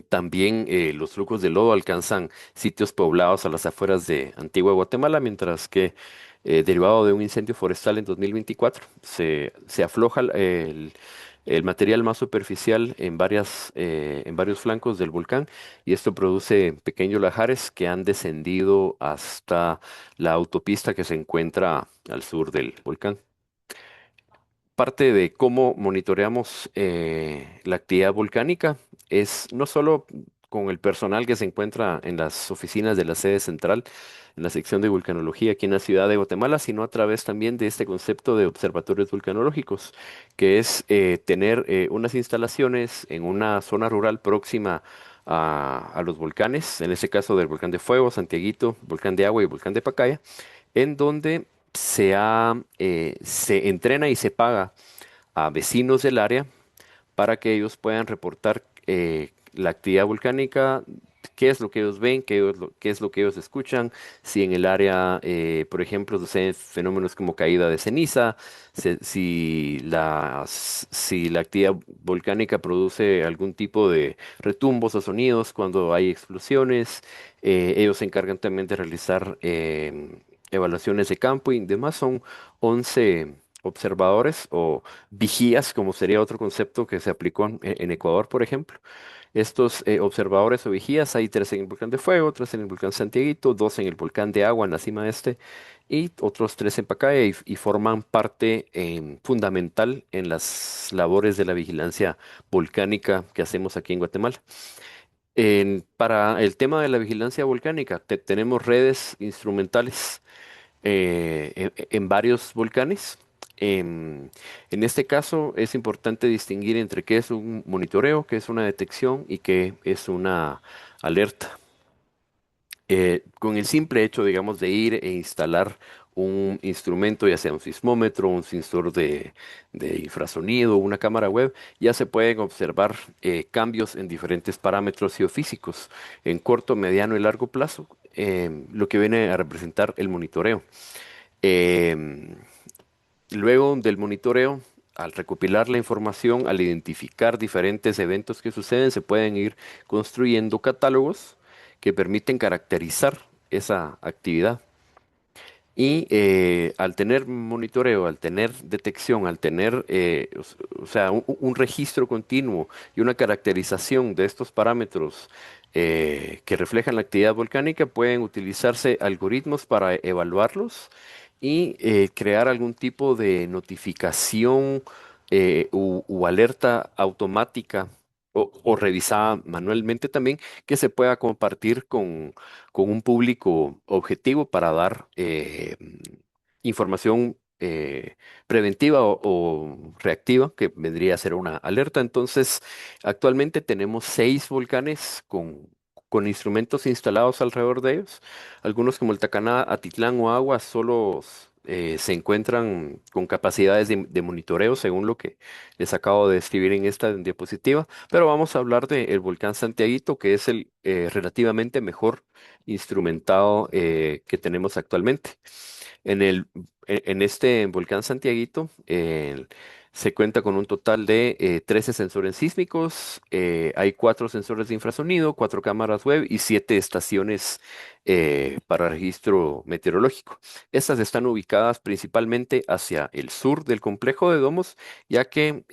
también los flujos de lodo alcanzan sitios poblados a las afueras de Antigua Guatemala, mientras que derivado de un incendio forestal en 2024 se afloja el material más superficial en varios flancos del volcán y esto produce pequeños lajares que han descendido hasta la autopista que se encuentra al sur del volcán. Parte de cómo monitoreamos la actividad volcánica es no solo con el personal que se encuentra en las oficinas de la sede central, en la sección de vulcanología aquí en la ciudad de Guatemala, sino a través también de este concepto de observatorios vulcanológicos, que es tener unas instalaciones en una zona rural próxima a los volcanes, en este caso del volcán de Fuego, Santiaguito, volcán de Agua y volcán de Pacaya, en donde se entrena y se paga a vecinos del área para que ellos puedan reportar la actividad volcánica, qué es lo que ellos ven, qué es lo que ellos escuchan, si en el área, por ejemplo, suceden fenómenos como caída de ceniza, si la actividad volcánica produce algún tipo de retumbos o sonidos cuando hay explosiones. Ellos se encargan también de realizar evaluaciones de campo y demás. Son 11 observadores o vigías, como sería otro concepto que se aplicó en Ecuador, por ejemplo. Estos observadores o vigías, hay tres en el volcán de Fuego, tres en el volcán Santiaguito, dos en el volcán de Agua en la cima este y otros tres en Pacaya y forman parte fundamental en las labores de la vigilancia volcánica que hacemos aquí en Guatemala. Para el tema de la vigilancia volcánica, tenemos redes instrumentales en varios volcanes. En este caso es importante distinguir entre qué es un monitoreo, qué es una detección y qué es una alerta. Con el simple hecho, digamos, de ir e instalar un instrumento, ya sea un sismómetro, un sensor de infrasonido, una cámara web, ya se pueden observar cambios en diferentes parámetros geofísicos en corto, mediano y largo plazo, lo que viene a representar el monitoreo. Em, Luego del monitoreo, al recopilar la información, al identificar diferentes eventos que suceden, se pueden ir construyendo catálogos que permiten caracterizar esa actividad. Y al tener monitoreo, al tener detección, al tener o sea, un registro continuo y una caracterización de estos parámetros que reflejan la actividad volcánica, pueden utilizarse algoritmos para evaluarlos y crear algún tipo de notificación u alerta automática o revisada manualmente también que se pueda compartir con un público objetivo para dar información preventiva o reactiva, que vendría a ser una alerta. Entonces, actualmente tenemos 6 volcanes con instrumentos instalados alrededor de ellos. Algunos como el Tacaná, Atitlán o Agua solo se encuentran con capacidades de monitoreo, según lo que les acabo de describir en esta diapositiva. Pero vamos a hablar del volcán Santiaguito, que es el relativamente mejor instrumentado que tenemos actualmente. En en este volcán Santiaguito se cuenta con un total de 13 sensores sísmicos, hay 4 sensores de infrasonido, 4 cámaras web y 7 estaciones para registro meteorológico. Estas están ubicadas principalmente hacia el sur del complejo de domos, ya que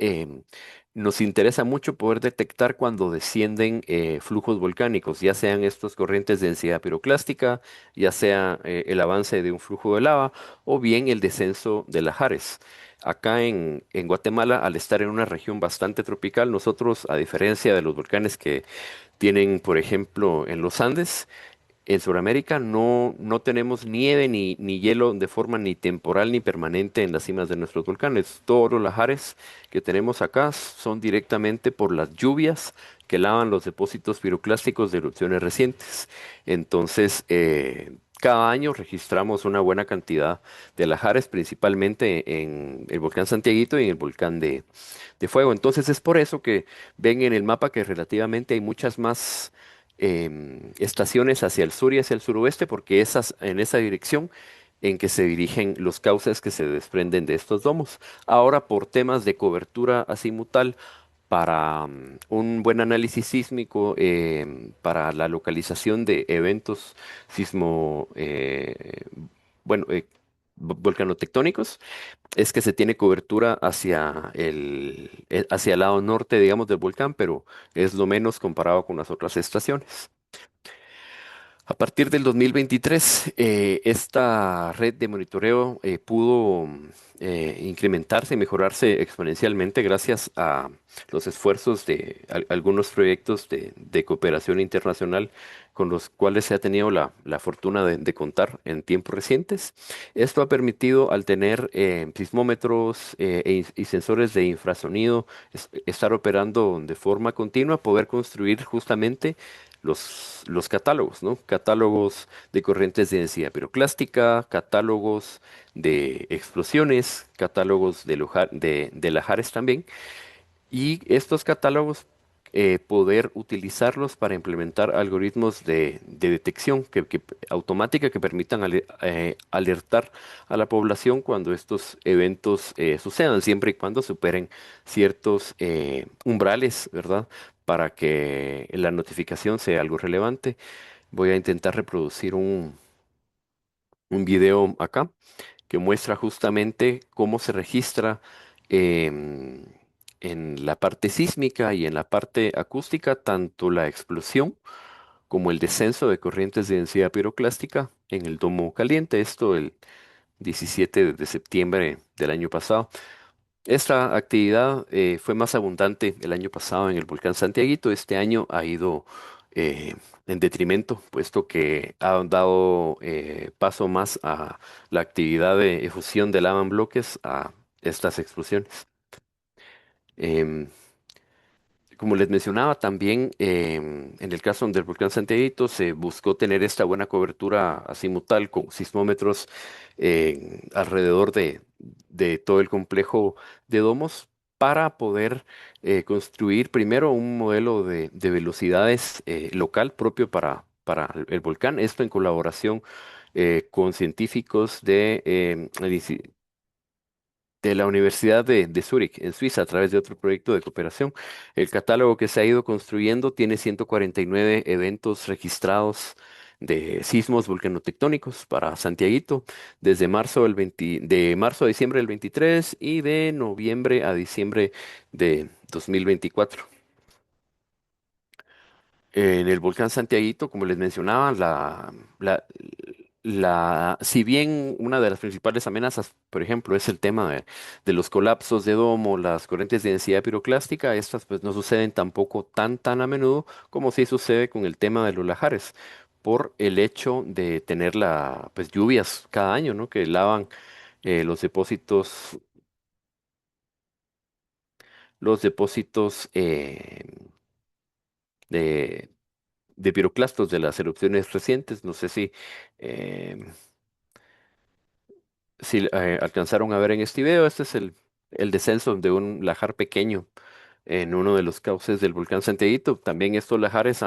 Nos interesa mucho poder detectar cuando descienden flujos volcánicos, ya sean estos corrientes de densidad piroclástica, ya sea el avance de un flujo de lava o bien el descenso de lahares. Acá en Guatemala, al estar en una región bastante tropical, nosotros, a diferencia de los volcanes que tienen, por ejemplo, en los Andes, en Sudamérica no tenemos nieve ni hielo de forma ni temporal ni permanente en las cimas de nuestros volcanes. Todos los lahares que tenemos acá son directamente por las lluvias que lavan los depósitos piroclásticos de erupciones recientes. Entonces, cada año registramos una buena cantidad de lahares, principalmente en el volcán Santiaguito y en el volcán de Fuego. Entonces, es por eso que ven en el mapa que relativamente hay muchas más estaciones hacia el sur y hacia el suroeste, porque esas, en esa dirección en que se dirigen los cauces que se desprenden de estos domos. Ahora, por temas de cobertura azimutal, para un buen análisis sísmico, para la localización de eventos sismo, bueno, volcanotectónicos, es que se tiene cobertura hacia el lado norte, digamos, del volcán, pero es lo menos comparado con las otras estaciones. A partir del 2023, esta red de monitoreo pudo incrementarse y mejorarse exponencialmente gracias a los esfuerzos de algunos proyectos de cooperación internacional con los cuales se ha tenido la fortuna de contar en tiempos recientes. Esto ha permitido, al tener sismómetros y sensores de infrasonido, estar operando de forma continua, poder construir justamente los catálogos, ¿no? Catálogos de corrientes de densidad piroclástica, catálogos de explosiones, catálogos de lahares también, y estos catálogos poder utilizarlos para implementar algoritmos de detección automática que permitan alertar a la población cuando estos eventos sucedan, siempre y cuando superen ciertos umbrales, ¿verdad? Para que la notificación sea algo relevante. Voy a intentar reproducir un video acá que muestra justamente cómo se registra em, en la parte sísmica y en la parte acústica tanto la explosión como el descenso de corrientes de densidad piroclástica en el domo caliente. Esto el 17 de septiembre del año pasado. Esta actividad fue más abundante el año pasado en el volcán Santiaguito. Este año ha ido en detrimento, puesto que ha dado paso más a la actividad de efusión de lava en bloques a estas explosiones. Em, Como les mencionaba, también en el caso del volcán Santiaguito se buscó tener esta buena cobertura azimutal con sismómetros alrededor de todo el complejo de domos para poder construir primero un modelo de velocidades local propio para el volcán. Esto en colaboración con científicos de la Universidad de Zúrich, en Suiza, a través de otro proyecto de cooperación. El catálogo que se ha ido construyendo tiene 149 eventos registrados de sismos volcanotectónicos para Santiaguito, desde de marzo a diciembre del 23 y de noviembre a diciembre de 2024. En el volcán Santiaguito, como les mencionaba, la, si bien una de las principales amenazas, por ejemplo, es el tema de los colapsos de domo, las corrientes de densidad piroclástica, estas pues no suceden tampoco tan a menudo como sí sucede con el tema de los lahares, por el hecho de tener pues lluvias cada año, ¿no? Que lavan los depósitos de piroclastos de las erupciones recientes. No sé eh, si alcanzaron a ver en este video. Este es el descenso de un lajar pequeño en uno de los cauces del volcán Santiaguito. También estos lajares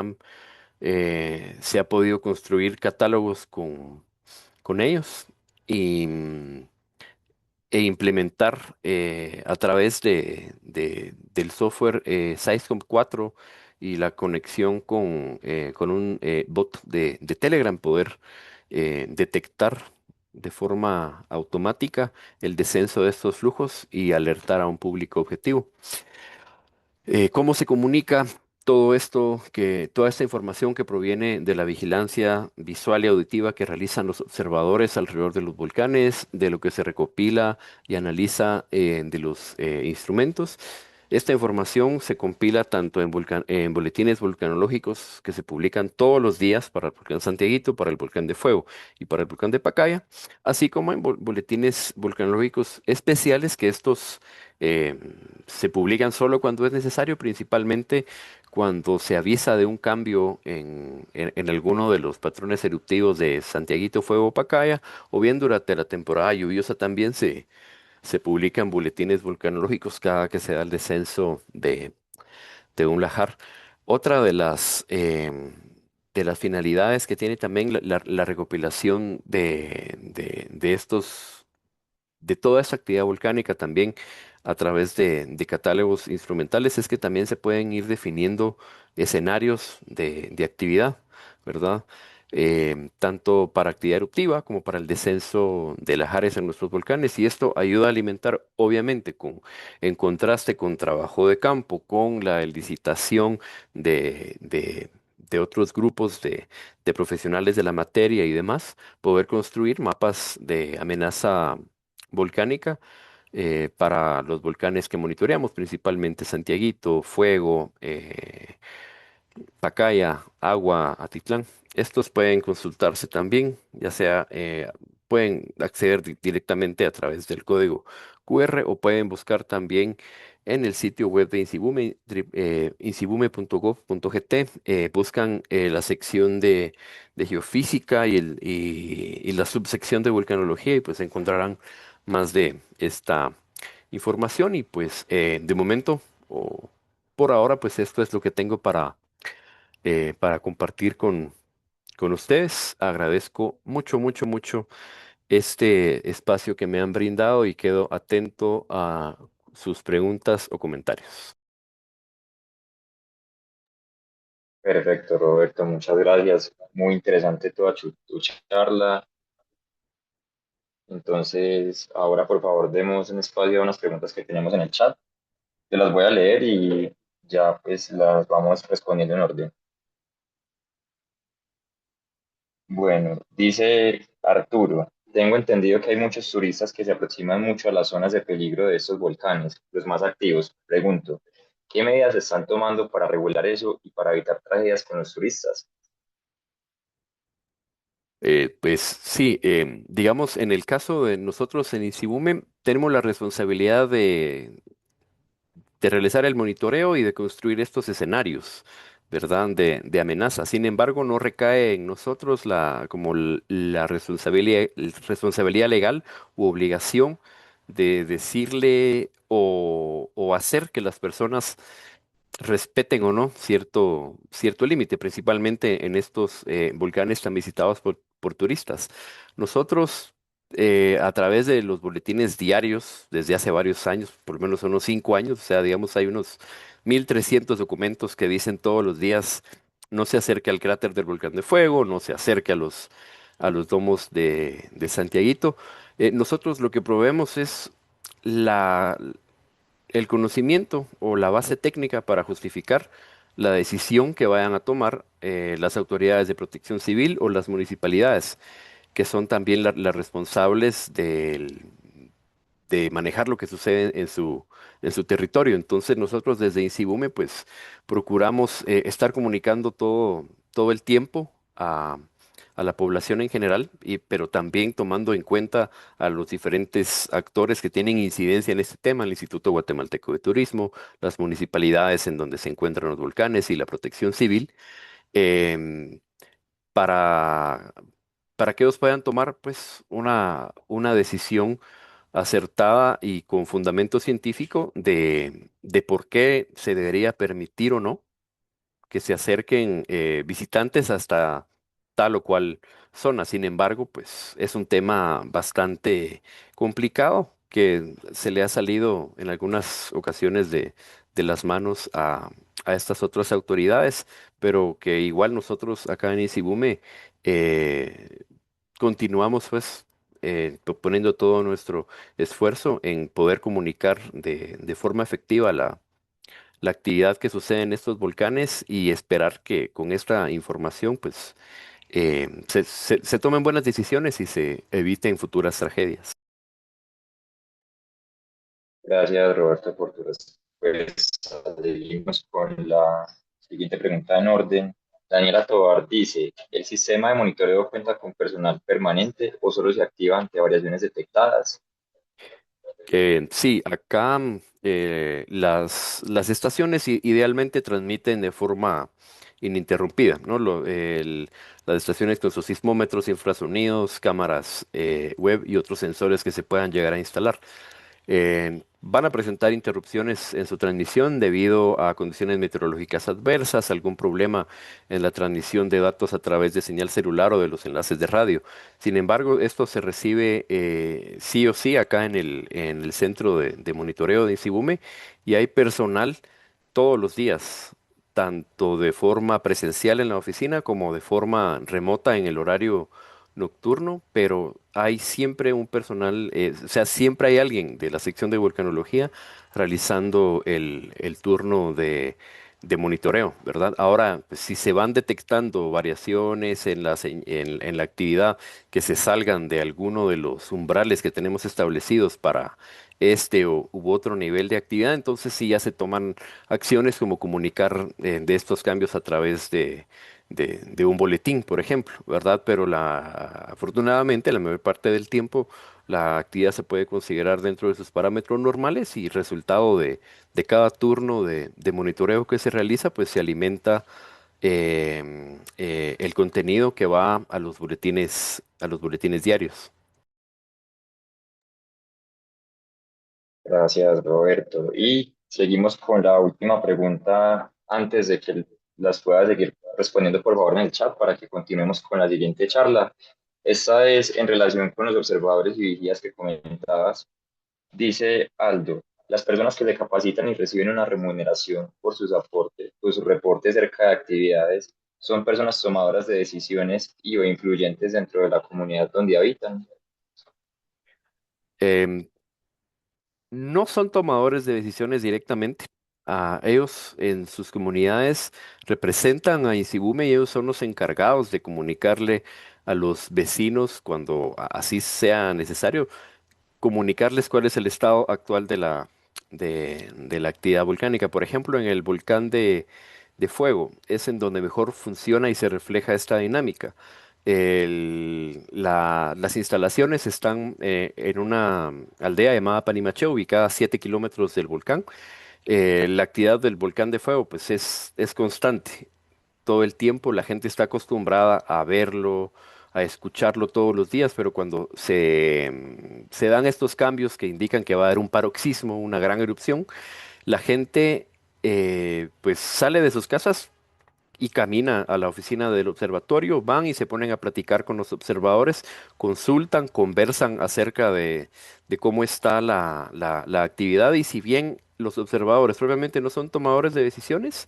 se ha podido construir catálogos con ellos y, implementar a través del software Syscom 4 y la conexión con un bot de Telegram, poder detectar de forma automática el descenso de estos flujos y alertar a un público objetivo. ¿Cómo se comunica todo esto, toda esta información que proviene de la vigilancia visual y auditiva que realizan los observadores alrededor de los volcanes, de lo que se recopila y analiza de los instrumentos? Esta información se compila tanto en boletines volcanológicos que se publican todos los días para el volcán Santiaguito, para el volcán de Fuego y para el volcán de Pacaya, así como en boletines volcanológicos especiales que estos eh, se publican solo cuando es necesario, principalmente cuando se avisa de un cambio en alguno de los patrones eruptivos de Santiaguito, Fuego o Pacaya, o bien durante la temporada lluviosa también se publican boletines volcanológicos cada que se da el descenso de un lajar. Otra de las finalidades que tiene también la recopilación de estos de toda esta actividad volcánica también a través de catálogos instrumentales es que también se pueden ir definiendo escenarios de actividad, ¿verdad? Tanto para actividad eruptiva como para el descenso de lajares en nuestros volcanes, y esto ayuda a alimentar, obviamente, en contraste con trabajo de campo, con la licitación de otros grupos de profesionales de la materia y demás, poder construir mapas de amenaza volcánica para los volcanes que monitoreamos, principalmente Santiaguito, Fuego, Pacaya, Agua, Atitlán. Estos pueden consultarse también, ya sea pueden acceder directamente a través del código QR o pueden buscar también en el sitio web de Insibume, insibume.gov.gt, buscan la sección de geofísica y la subsección de vulcanología y pues encontrarán más de esta información y pues de momento o por ahora pues esto es lo que tengo para compartir con ustedes. Agradezco mucho, mucho, mucho este espacio que me han brindado y quedo atento a sus preguntas o comentarios. Perfecto, Roberto, muchas gracias. Muy interesante toda tu charla. Entonces, ahora por favor demos un espacio a unas preguntas que tenemos en el chat. Te las voy a leer y ya pues las vamos respondiendo en orden. Bueno, dice Arturo, tengo entendido que hay muchos turistas que se aproximan mucho a las zonas de peligro de estos volcanes, los más activos. Pregunto, ¿qué medidas se están tomando para regular eso y para evitar tragedias con los turistas? Pues sí, digamos, en el caso de nosotros en Isibume, tenemos la responsabilidad de realizar el monitoreo y de construir estos escenarios, ¿verdad? De amenaza. Sin embargo, no recae en nosotros la responsabilidad legal u obligación de decirle o hacer que las personas respeten o no cierto límite, principalmente en estos volcanes tan visitados por turistas. Nosotros, a través de los boletines diarios, desde hace varios años, por lo menos unos 5 años, o sea, digamos, hay unos 1.300 documentos que dicen todos los días, no se acerque al cráter del volcán de fuego, no se acerque a los domos de Santiaguito. Nosotros lo que proveemos es la, el conocimiento o la base técnica para justificar la decisión que vayan a tomar las autoridades de protección civil o las municipalidades, que son también las responsables de manejar lo que sucede en su territorio. Entonces nosotros desde Insibume pues procuramos estar comunicando todo el tiempo a la población en general, pero también tomando en cuenta a los diferentes actores que tienen incidencia en este tema, el Instituto Guatemalteco de Turismo, las municipalidades en donde se encuentran los volcanes y la protección civil, em, para, para que ellos puedan tomar pues una decisión acertada y con fundamento científico de por qué se debería permitir o no que se acerquen visitantes hasta tal o cual zona. Sin embargo, pues es un tema bastante complicado que se le ha salido en algunas ocasiones de las manos a estas otras autoridades, pero que igual nosotros acá en Isibume eh, continuamos pues poniendo todo nuestro esfuerzo en poder comunicar de forma efectiva la actividad que sucede en estos volcanes y esperar que con esta información pues se tomen buenas decisiones y se eviten futuras tragedias. Gracias, Roberto, por tu respuesta. Seguimos con la siguiente pregunta en orden. Daniela Tovar dice, ¿el sistema de monitoreo cuenta con personal permanente o solo se activa ante variaciones detectadas? Sí, acá las estaciones idealmente transmiten de forma ininterrumpida, ¿no? Las estaciones con sus sismómetros, infrasonidos, cámaras web y otros sensores que se puedan llegar a instalar. Van a presentar interrupciones en su transmisión debido a condiciones meteorológicas adversas, algún problema en la transmisión de datos a través de señal celular o de los enlaces de radio. Sin embargo, esto se recibe sí o sí acá en el centro de monitoreo de Insibume y hay personal todos los días, tanto de forma presencial en la oficina como de forma remota en el horario nocturno, pero hay siempre un personal, o sea, siempre hay alguien de la sección de volcanología realizando el turno de monitoreo, ¿verdad? Ahora, pues, si se van detectando variaciones en la actividad que se salgan de alguno de los umbrales que tenemos establecidos para este u otro nivel de actividad, entonces sí ya se toman acciones como comunicar de estos cambios a través de un boletín, por ejemplo, ¿verdad? Pero afortunadamente, la mayor parte del tiempo, la actividad se puede considerar dentro de sus parámetros normales y resultado de cada turno de monitoreo que se realiza, pues se alimenta el contenido que va a los boletines diarios. Gracias, Roberto. Y seguimos con la última pregunta antes de que las pueda seguir respondiendo, por favor, en el chat para que continuemos con la siguiente charla. Esta es en relación con los observadores y vigías que comentabas. Dice Aldo, las personas que se capacitan y reciben una remuneración por sus aportes, por sus reportes cerca de actividades, son personas tomadoras de decisiones y o influyentes dentro de la comunidad donde habitan. Em, no son tomadores de decisiones directamente. Ellos en sus comunidades representan a Isibume y ellos son los encargados de comunicarle a los vecinos cuando así sea necesario comunicarles cuál es el estado actual de la actividad volcánica. Por ejemplo, en el volcán de Fuego es en donde mejor funciona y se refleja esta dinámica. Las instalaciones están en una aldea llamada Panimache, ubicada a 7 kilómetros del volcán. La actividad del volcán de Fuego pues es constante todo el tiempo, la gente está acostumbrada a verlo, a escucharlo todos los días, pero cuando se dan estos cambios que indican que va a haber un paroxismo, una gran erupción, la gente pues sale de sus casas y camina a la oficina del observatorio, van y se ponen a platicar con los observadores, consultan, conversan acerca de cómo está la actividad y si bien los observadores probablemente no son tomadores de decisiones,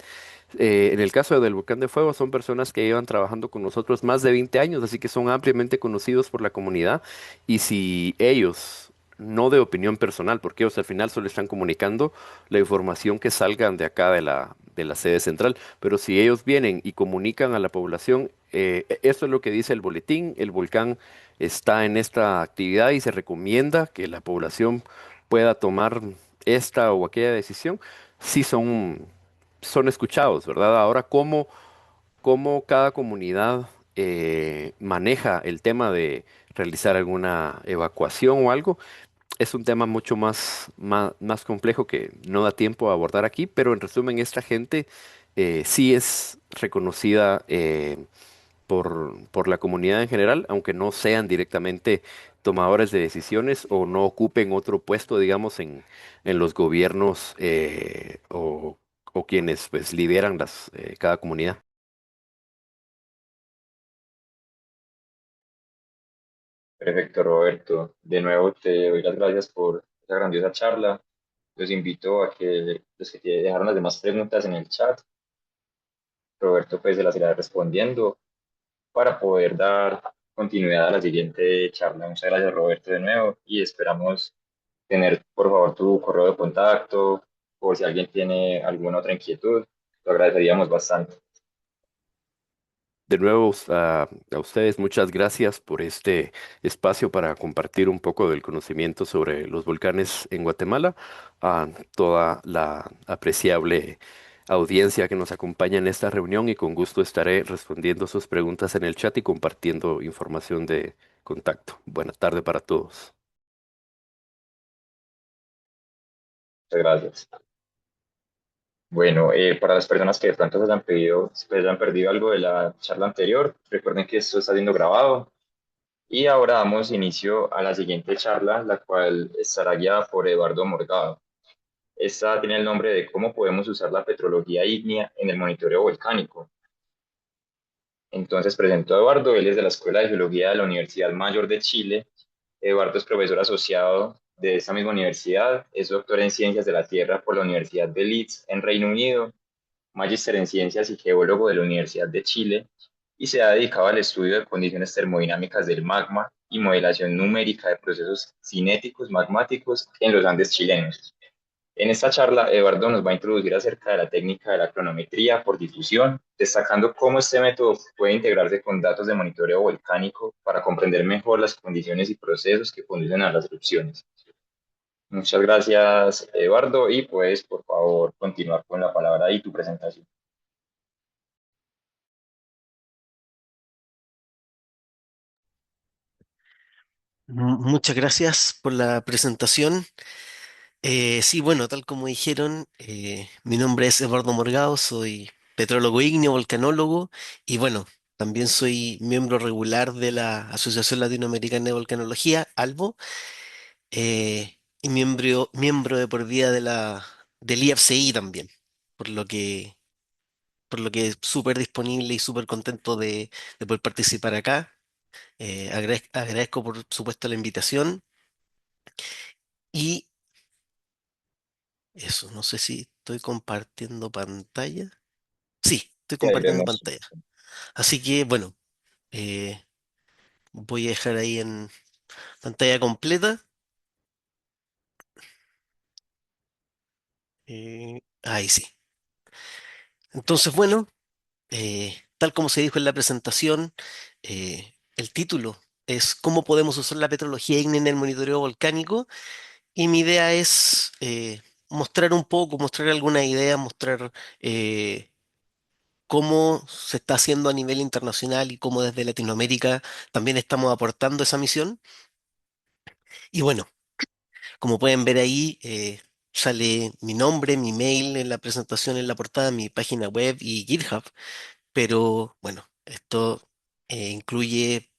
en el caso del Volcán de Fuego son personas que llevan trabajando con nosotros más de 20 años, así que son ampliamente conocidos por la comunidad y si ellos, no de opinión personal, porque ellos al final solo están comunicando la información que salgan de acá de la sede central, pero si ellos vienen y comunican a la población, esto es lo que dice el boletín, el volcán está en esta actividad y se recomienda que la población pueda tomar esta o aquella decisión, sí son escuchados, ¿verdad? Ahora, cómo cada comunidad maneja el tema de realizar alguna evacuación o algo, es un tema mucho más complejo que no da tiempo a abordar aquí, pero en resumen, esta gente sí es reconocida por la comunidad en general, aunque no sean directamente tomadores de decisiones o no ocupen otro puesto, digamos, en los gobiernos o quienes pues lideran cada comunidad. Perfecto, Roberto. De nuevo te doy las gracias por esa grandiosa charla. Los invito a que los que te dejaron las demás preguntas en el chat, Roberto pues se las irá respondiendo para poder dar continuidad a la siguiente charla. Muchas gracias, Roberto, de nuevo y esperamos tener, por favor, tu correo de contacto por si alguien tiene alguna otra inquietud. Lo agradeceríamos bastante. De nuevo, a ustedes muchas gracias por este espacio para compartir un poco del conocimiento sobre los volcanes en Guatemala, a toda la apreciable audiencia que nos acompaña en esta reunión y con gusto estaré respondiendo sus preguntas en el chat y compartiendo información de contacto. Buena tarde para todos. Muchas gracias. Bueno, para las personas que de pronto se hayan perdido algo de la charla anterior, recuerden que esto está siendo grabado. Y ahora damos inicio a la siguiente charla, la cual estará guiada por Eduardo Morgado. Esta tiene el nombre de cómo podemos usar la petrología ígnea en el monitoreo volcánico. Entonces presento a Eduardo, él es de la Escuela de Geología de la Universidad Mayor de Chile. Eduardo es profesor asociado de esta misma universidad, es doctor en Ciencias de la Tierra por la Universidad de Leeds en Reino Unido, magíster en Ciencias y geólogo de la Universidad de Chile, y se ha dedicado al estudio de condiciones termodinámicas del magma y modelación numérica de procesos cinéticos magmáticos en los Andes chilenos. En esta charla, Eduardo nos va a introducir acerca de la técnica de la cronometría por difusión, destacando cómo este método puede integrarse con datos de monitoreo volcánico para comprender mejor las condiciones y procesos que conducen a las erupciones. Muchas gracias, Eduardo, y puedes, por favor, continuar con la palabra y tu presentación. Muchas gracias por la presentación. Sí, bueno, tal como dijeron, mi nombre es Eduardo Morgado, soy petrólogo ígneo, volcanólogo y bueno, también soy miembro regular de la Asociación Latinoamericana de Volcanología, ALVO, y miembro de por vida del IFCI también, por lo que, por lo que súper disponible y súper contento de poder participar acá. Agradezco por supuesto la invitación y eso, no sé si estoy compartiendo pantalla. Sí, estoy Y ahí compartiendo vemos. pantalla. Así que, bueno, eh, voy a dejar ahí en pantalla completa. Ahí sí. Entonces, bueno, tal como se dijo en la presentación, el título es ¿Cómo podemos usar la petrología ígnea en el monitoreo volcánico? Y mi idea es mostrar un poco, mostrar algunas ideas, mostrar cómo se está haciendo a nivel internacional y cómo desde Latinoamérica también estamos aportando esa misión. Y bueno, como pueden ver ahí, sale mi nombre, mi mail en la presentación, en la portada, mi página web y GitHub. Pero bueno, esto incluye,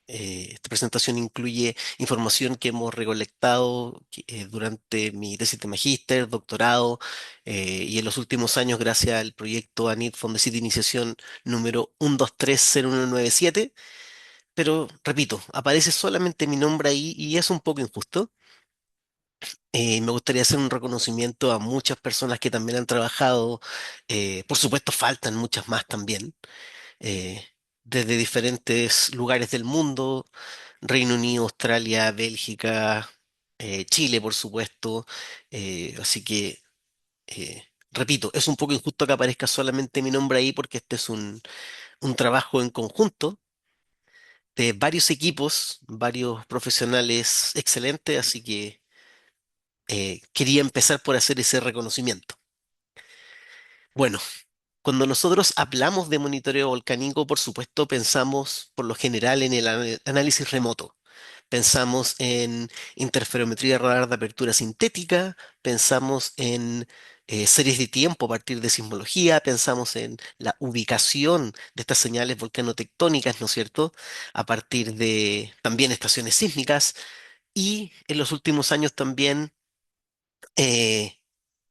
esta presentación incluye información que hemos recolectado durante mi tesis de magíster, doctorado y en los últimos años gracias al proyecto ANID Fondecid de Iniciación número 1230197. Pero repito, aparece solamente mi nombre ahí y es un poco injusto. Me gustaría hacer un reconocimiento a muchas personas que también han trabajado. Por supuesto, faltan muchas más también, eh, desde diferentes lugares del mundo, Reino Unido, Australia, Bélgica, Chile, por supuesto. Así que, repito, es un poco injusto que aparezca solamente mi nombre ahí porque este es un trabajo en conjunto de varios equipos, varios profesionales excelentes, así que quería empezar por hacer ese reconocimiento. Bueno, cuando nosotros hablamos de monitoreo volcánico, por supuesto, pensamos por lo general en el análisis remoto. Pensamos en interferometría radar de apertura sintética, pensamos en series de tiempo a partir de sismología, pensamos en la ubicación de estas señales volcanotectónicas, ¿no es cierto? A partir de también estaciones sísmicas y en los últimos años también eh,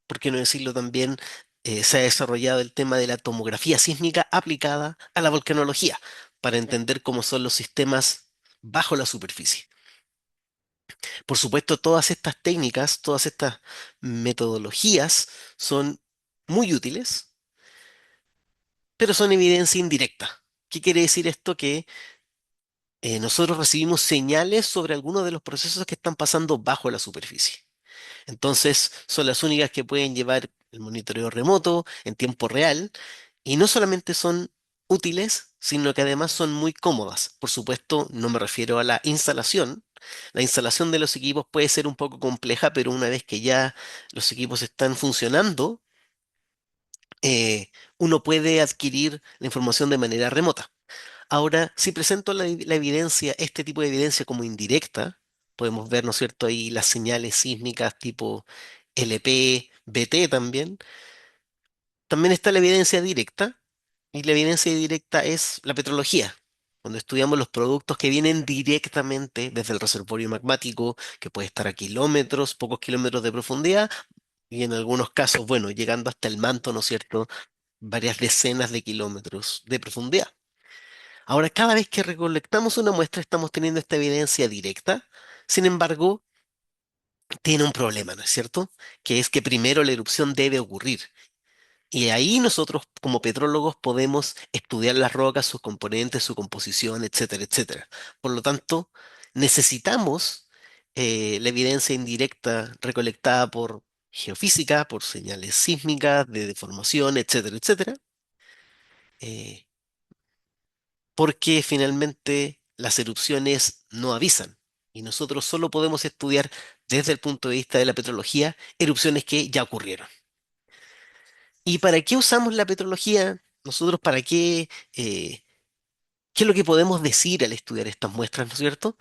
por qué no decirlo también, se ha desarrollado el tema de la tomografía sísmica aplicada a la volcanología, para entender cómo son los sistemas bajo la superficie. Por supuesto, todas estas técnicas, todas estas metodologías son muy útiles, pero son evidencia indirecta. ¿Qué quiere decir esto? Que nosotros recibimos señales sobre algunos de los procesos que están pasando bajo la superficie. Entonces, son las únicas que pueden llevar el monitoreo remoto en tiempo real y no solamente son útiles, sino que además son muy cómodas. Por supuesto, no me refiero a la instalación. La instalación de los equipos puede ser un poco compleja, pero una vez que ya los equipos están funcionando, uno puede adquirir la información de manera remota. Ahora, si presento la evidencia, este tipo de evidencia como indirecta, podemos ver, ¿no es cierto?, ahí las señales sísmicas tipo LP, BT también. También está la evidencia directa, y la evidencia directa es la petrología. Cuando estudiamos los productos que vienen directamente desde el reservorio magmático, que puede estar a kilómetros, pocos kilómetros de profundidad, y en algunos casos, bueno, llegando hasta el manto, ¿no es cierto?, varias decenas de kilómetros de profundidad. Ahora, cada vez que recolectamos una muestra, estamos teniendo esta evidencia directa. Sin embargo, tiene un problema, ¿no es cierto? Que es que primero la erupción debe ocurrir. Y ahí nosotros, como petrólogos, podemos estudiar las rocas, sus componentes, su composición, etcétera, etcétera. Por lo tanto, necesitamos la evidencia indirecta recolectada por geofísica, por señales sísmicas, de deformación, etcétera, etcétera. eh, Porque finalmente las erupciones no avisan y nosotros solo podemos estudiar desde el punto de vista de la petrología erupciones que ya ocurrieron. ¿Y para qué usamos la petrología? Nosotros para qué es lo que podemos decir al estudiar estas muestras, ¿no es cierto?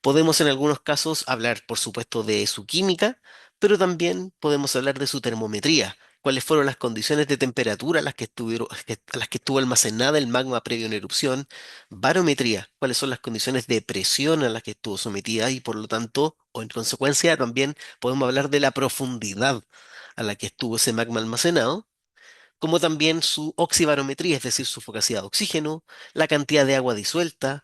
Podemos en algunos casos hablar, por supuesto, de su química, pero también podemos hablar de su termometría. ¿Cuáles fueron las condiciones de temperatura a las que a las que estuvo almacenada el magma previo a una erupción? Barometría. ¿Cuáles son las condiciones de presión a las que estuvo sometida? Y por lo tanto, o en consecuencia, también podemos hablar de la profundidad a la que estuvo ese magma almacenado, como también su oxibarometría, es decir, su fogacidad de oxígeno, la cantidad de agua disuelta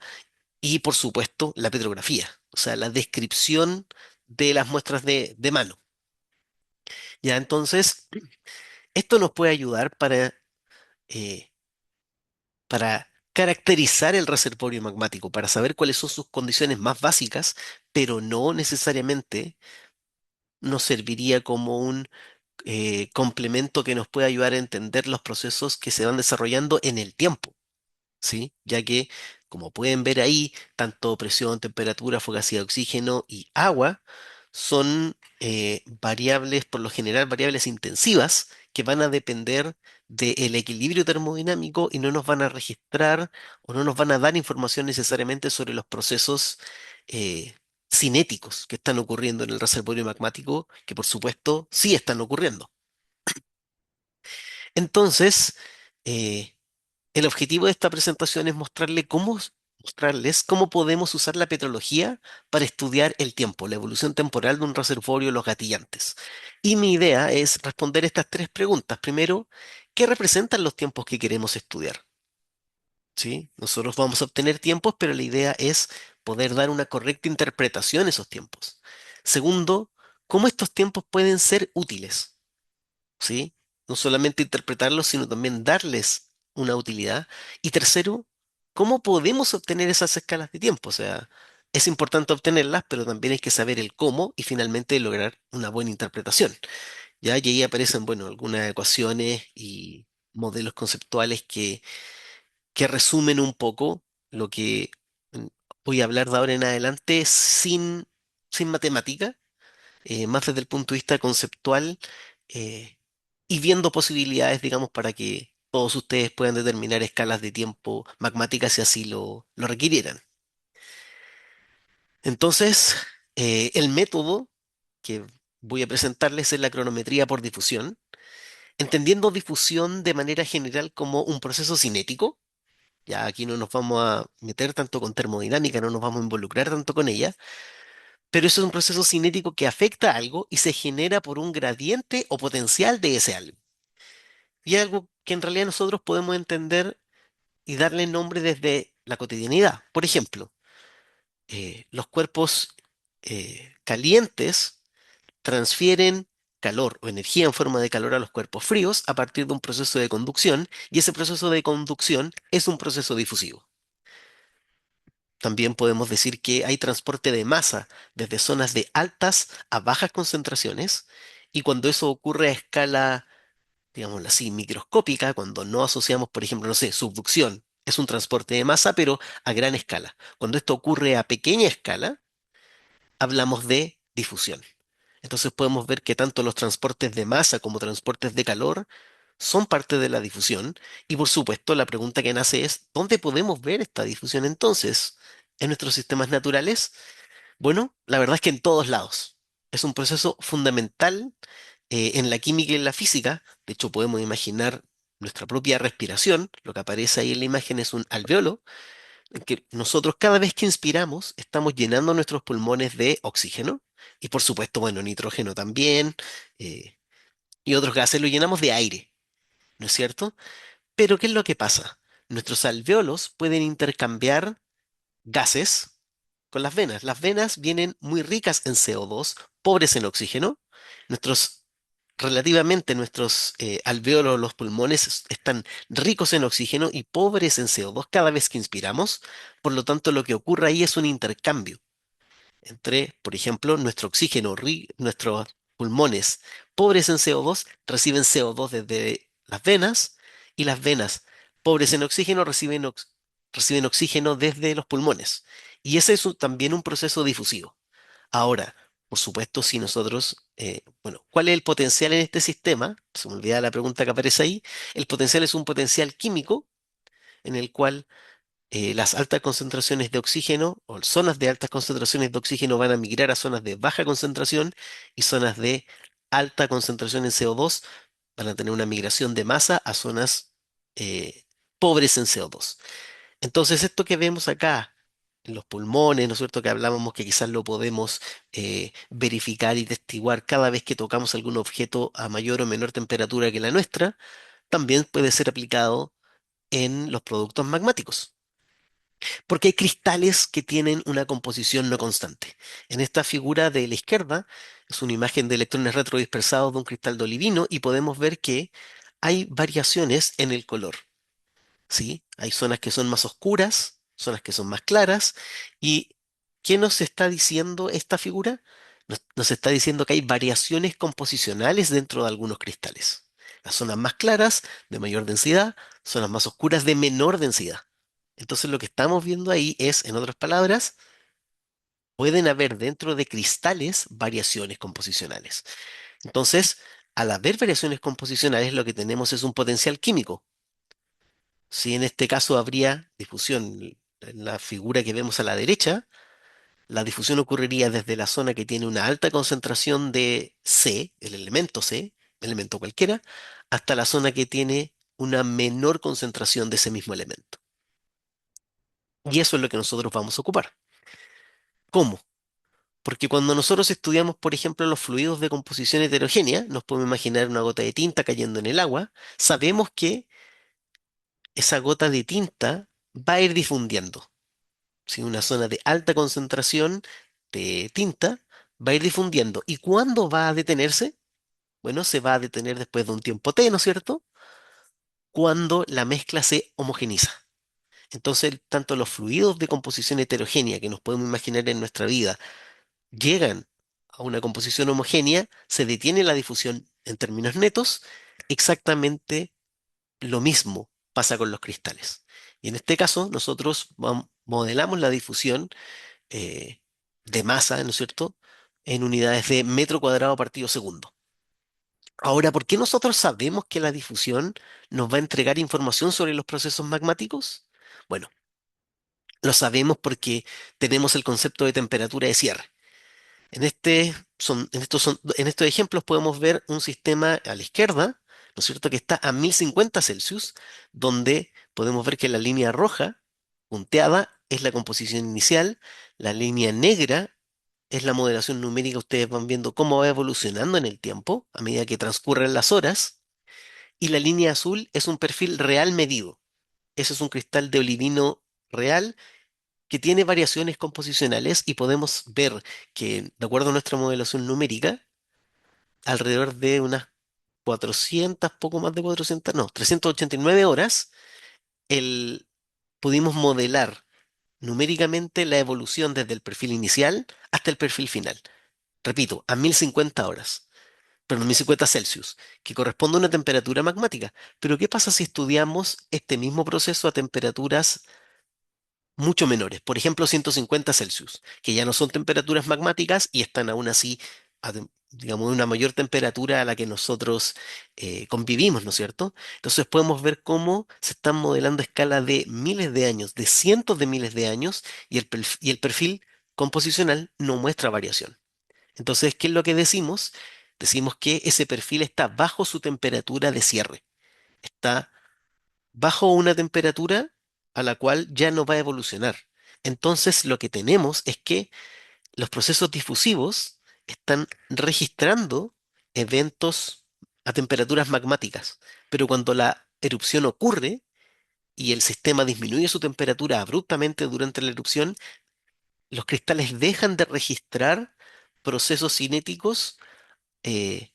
y por supuesto la petrografía, o sea, la descripción de las muestras de mano. Ya, entonces, esto nos puede ayudar eh, para caracterizar el reservorio magmático, para saber cuáles son sus condiciones más básicas, pero no necesariamente nos serviría como un complemento que nos pueda ayudar a entender los procesos que se van desarrollando en el tiempo. ¿Sí? Ya que, como pueden ver ahí, tanto presión, temperatura, fogacidad de oxígeno y agua son variables, por lo general, variables intensivas que van a depender del equilibrio termodinámico y no nos van a registrar o no nos van a dar información necesariamente sobre los procesos eh, cinéticos que están ocurriendo en el reservorio magmático, que por supuesto sí están ocurriendo. Entonces, eh, el objetivo de esta presentación es mostrarles cómo podemos usar la petrología para estudiar el tiempo, la evolución temporal de un reservorio, los gatillantes. Y mi idea es responder estas tres preguntas. Primero, ¿qué representan los tiempos que queremos estudiar? ¿Sí? Nosotros vamos a obtener tiempos, pero la idea es poder dar una correcta interpretación a esos tiempos. Segundo, ¿cómo estos tiempos pueden ser útiles? ¿Sí? No solamente interpretarlos, sino también darles una utilidad. Y tercero, ¿cómo podemos obtener esas escalas de tiempo? O sea, es importante obtenerlas, pero también hay que saber el cómo y finalmente lograr una buena interpretación. ¿Ya? Y ahí aparecen, bueno, algunas ecuaciones y modelos conceptuales que resumen un poco lo que mm, voy a hablar de ahora en adelante sin matemática, más desde el punto de vista conceptual eh, y viendo posibilidades, digamos, para que todos ustedes puedan determinar escalas de tiempo magmáticas si así lo requirieran. Entonces, el método que voy a presentarles es la cronometría por difusión, entendiendo difusión de manera general como un proceso cinético. Ya aquí no nos vamos a meter tanto con termodinámica, no nos vamos a involucrar tanto con ella, pero eso es un proceso cinético que afecta a algo y se genera por un gradiente o potencial de ese algo. Y algo que en realidad nosotros podemos entender y darle nombre desde la cotidianidad. Por ejemplo, los cuerpos calientes transfieren calor o energía en forma de calor a los cuerpos fríos a partir de un proceso de conducción y ese proceso de conducción es un proceso difusivo. También podemos decir que hay transporte de masa desde zonas de altas a bajas concentraciones, y cuando eso ocurre a escala, digámoslo así, microscópica, cuando no asociamos, por ejemplo, no sé, subducción, es un transporte de masa, pero a gran escala. Cuando esto ocurre a pequeña escala, hablamos de difusión. Entonces podemos ver que tanto los transportes de masa como transportes de calor son parte de la difusión. Y por supuesto, la pregunta que nace es, ¿dónde podemos ver esta difusión entonces? ¿En nuestros sistemas naturales? Bueno, la verdad es que en todos lados. Es un proceso fundamental en la química y en la física. De hecho, podemos imaginar nuestra propia respiración. Lo que aparece ahí en la imagen es un alveolo, en que nosotros cada vez que inspiramos estamos llenando nuestros pulmones de oxígeno y por supuesto, bueno, nitrógeno también, eh, y otros gases lo llenamos de aire, ¿no es cierto? Pero ¿qué es lo que pasa? Nuestros alvéolos pueden intercambiar gases con las venas. Las venas vienen muy ricas en CO2, pobres en oxígeno. Nuestros, relativamente nuestros alvéolos, los pulmones, están ricos en oxígeno y pobres en CO2 cada vez que inspiramos. Por lo tanto, lo que ocurre ahí es un intercambio entre, por ejemplo, nuestro oxígeno, nuestros pulmones pobres en CO2 reciben CO2 desde las venas, y las venas pobres en oxígeno reciben oxígeno desde los pulmones. Y ese es también un proceso difusivo. Ahora, por supuesto, si nosotros, bueno, ¿cuál es el potencial en este sistema? Se me olvida la pregunta que aparece ahí. El potencial es un potencial químico en el cual las altas concentraciones de oxígeno o zonas de altas concentraciones de oxígeno van a migrar a zonas de baja concentración, y zonas de alta concentración en CO2 van a tener una migración de masa a zonas pobres en CO2. Entonces, esto que vemos acá en los pulmones, ¿no es cierto? Que hablábamos que quizás lo podemos verificar y testiguar cada vez que tocamos algún objeto a mayor o menor temperatura que la nuestra, también puede ser aplicado en los productos magmáticos. Porque hay cristales que tienen una composición no constante. En esta figura de la izquierda es una imagen de electrones retrodispersados de un cristal de olivino, y podemos ver que hay variaciones en el color. ¿Sí? Hay zonas que son más oscuras, zonas que son más claras. ¿Y qué nos está diciendo esta figura? Nos está diciendo que hay variaciones composicionales dentro de algunos cristales. Las zonas más claras, de mayor densidad; zonas más oscuras, de menor densidad. Entonces lo que estamos viendo ahí es, en otras palabras, pueden haber dentro de cristales variaciones composicionales. Entonces, al haber variaciones composicionales, lo que tenemos es un potencial químico. Si en este caso habría difusión en la figura que vemos a la derecha, la difusión ocurriría desde la zona que tiene una alta concentración de C, el elemento C, elemento cualquiera, hasta la zona que tiene una menor concentración de ese mismo elemento. Y eso es lo que nosotros vamos a ocupar. ¿Cómo? Porque cuando nosotros estudiamos, por ejemplo, los fluidos de composición heterogénea, nos podemos imaginar una gota de tinta cayendo en el agua. Sabemos que esa gota de tinta va a ir difundiendo. Si una zona de alta concentración de tinta va a ir difundiendo. ¿Y cuándo va a detenerse? Bueno, se va a detener después de un tiempo T, ¿no es cierto? Cuando la mezcla se homogeniza. Entonces, tanto los fluidos de composición heterogénea que nos podemos imaginar en nuestra vida llegan a una composición homogénea, se detiene la difusión en términos netos. Exactamente lo mismo pasa con los cristales. Y en este caso, nosotros modelamos la difusión eh, de masa, ¿no es cierto?, en unidades de metro cuadrado partido segundo. Ahora, ¿por qué nosotros sabemos que la difusión nos va a entregar información sobre los procesos magmáticos? Bueno, lo sabemos porque tenemos el concepto de temperatura de cierre. En estos ejemplos podemos ver un sistema a la izquierda, ¿no es cierto?, que está a 1050 Celsius, donde podemos ver que la línea roja punteada es la composición inicial, la línea negra es la modelación numérica. Ustedes van viendo cómo va evolucionando en el tiempo a medida que transcurren las horas, y la línea azul es un perfil real medido. Ese es un cristal de olivino real que tiene variaciones composicionales, y podemos ver que, de acuerdo a nuestra modelación numérica, alrededor de unas 400, poco más de 400, no, 389 horas, el, pudimos modelar numéricamente la evolución desde el perfil inicial hasta el perfil final. Repito, a 1050 horas, perdón, 1050 Celsius, que corresponde a una temperatura magmática. Pero ¿qué pasa si estudiamos este mismo proceso a temperaturas mucho menores? Por ejemplo, 150 Celsius, que ya no son temperaturas magmáticas y están aún así, digamos, una mayor temperatura a la que nosotros convivimos, ¿no es cierto? Entonces podemos ver cómo se están modelando a escala de miles de años, de cientos de miles de años, y y el perfil composicional no muestra variación. Entonces, ¿qué es lo que decimos? Decimos que ese perfil está bajo su temperatura de cierre, está bajo una temperatura a la cual ya no va a evolucionar. Entonces, lo que tenemos es que los procesos difusivos están registrando eventos a temperaturas magmáticas, pero cuando la erupción ocurre y el sistema disminuye su temperatura abruptamente durante la erupción, los cristales dejan de registrar procesos cinéticos eh,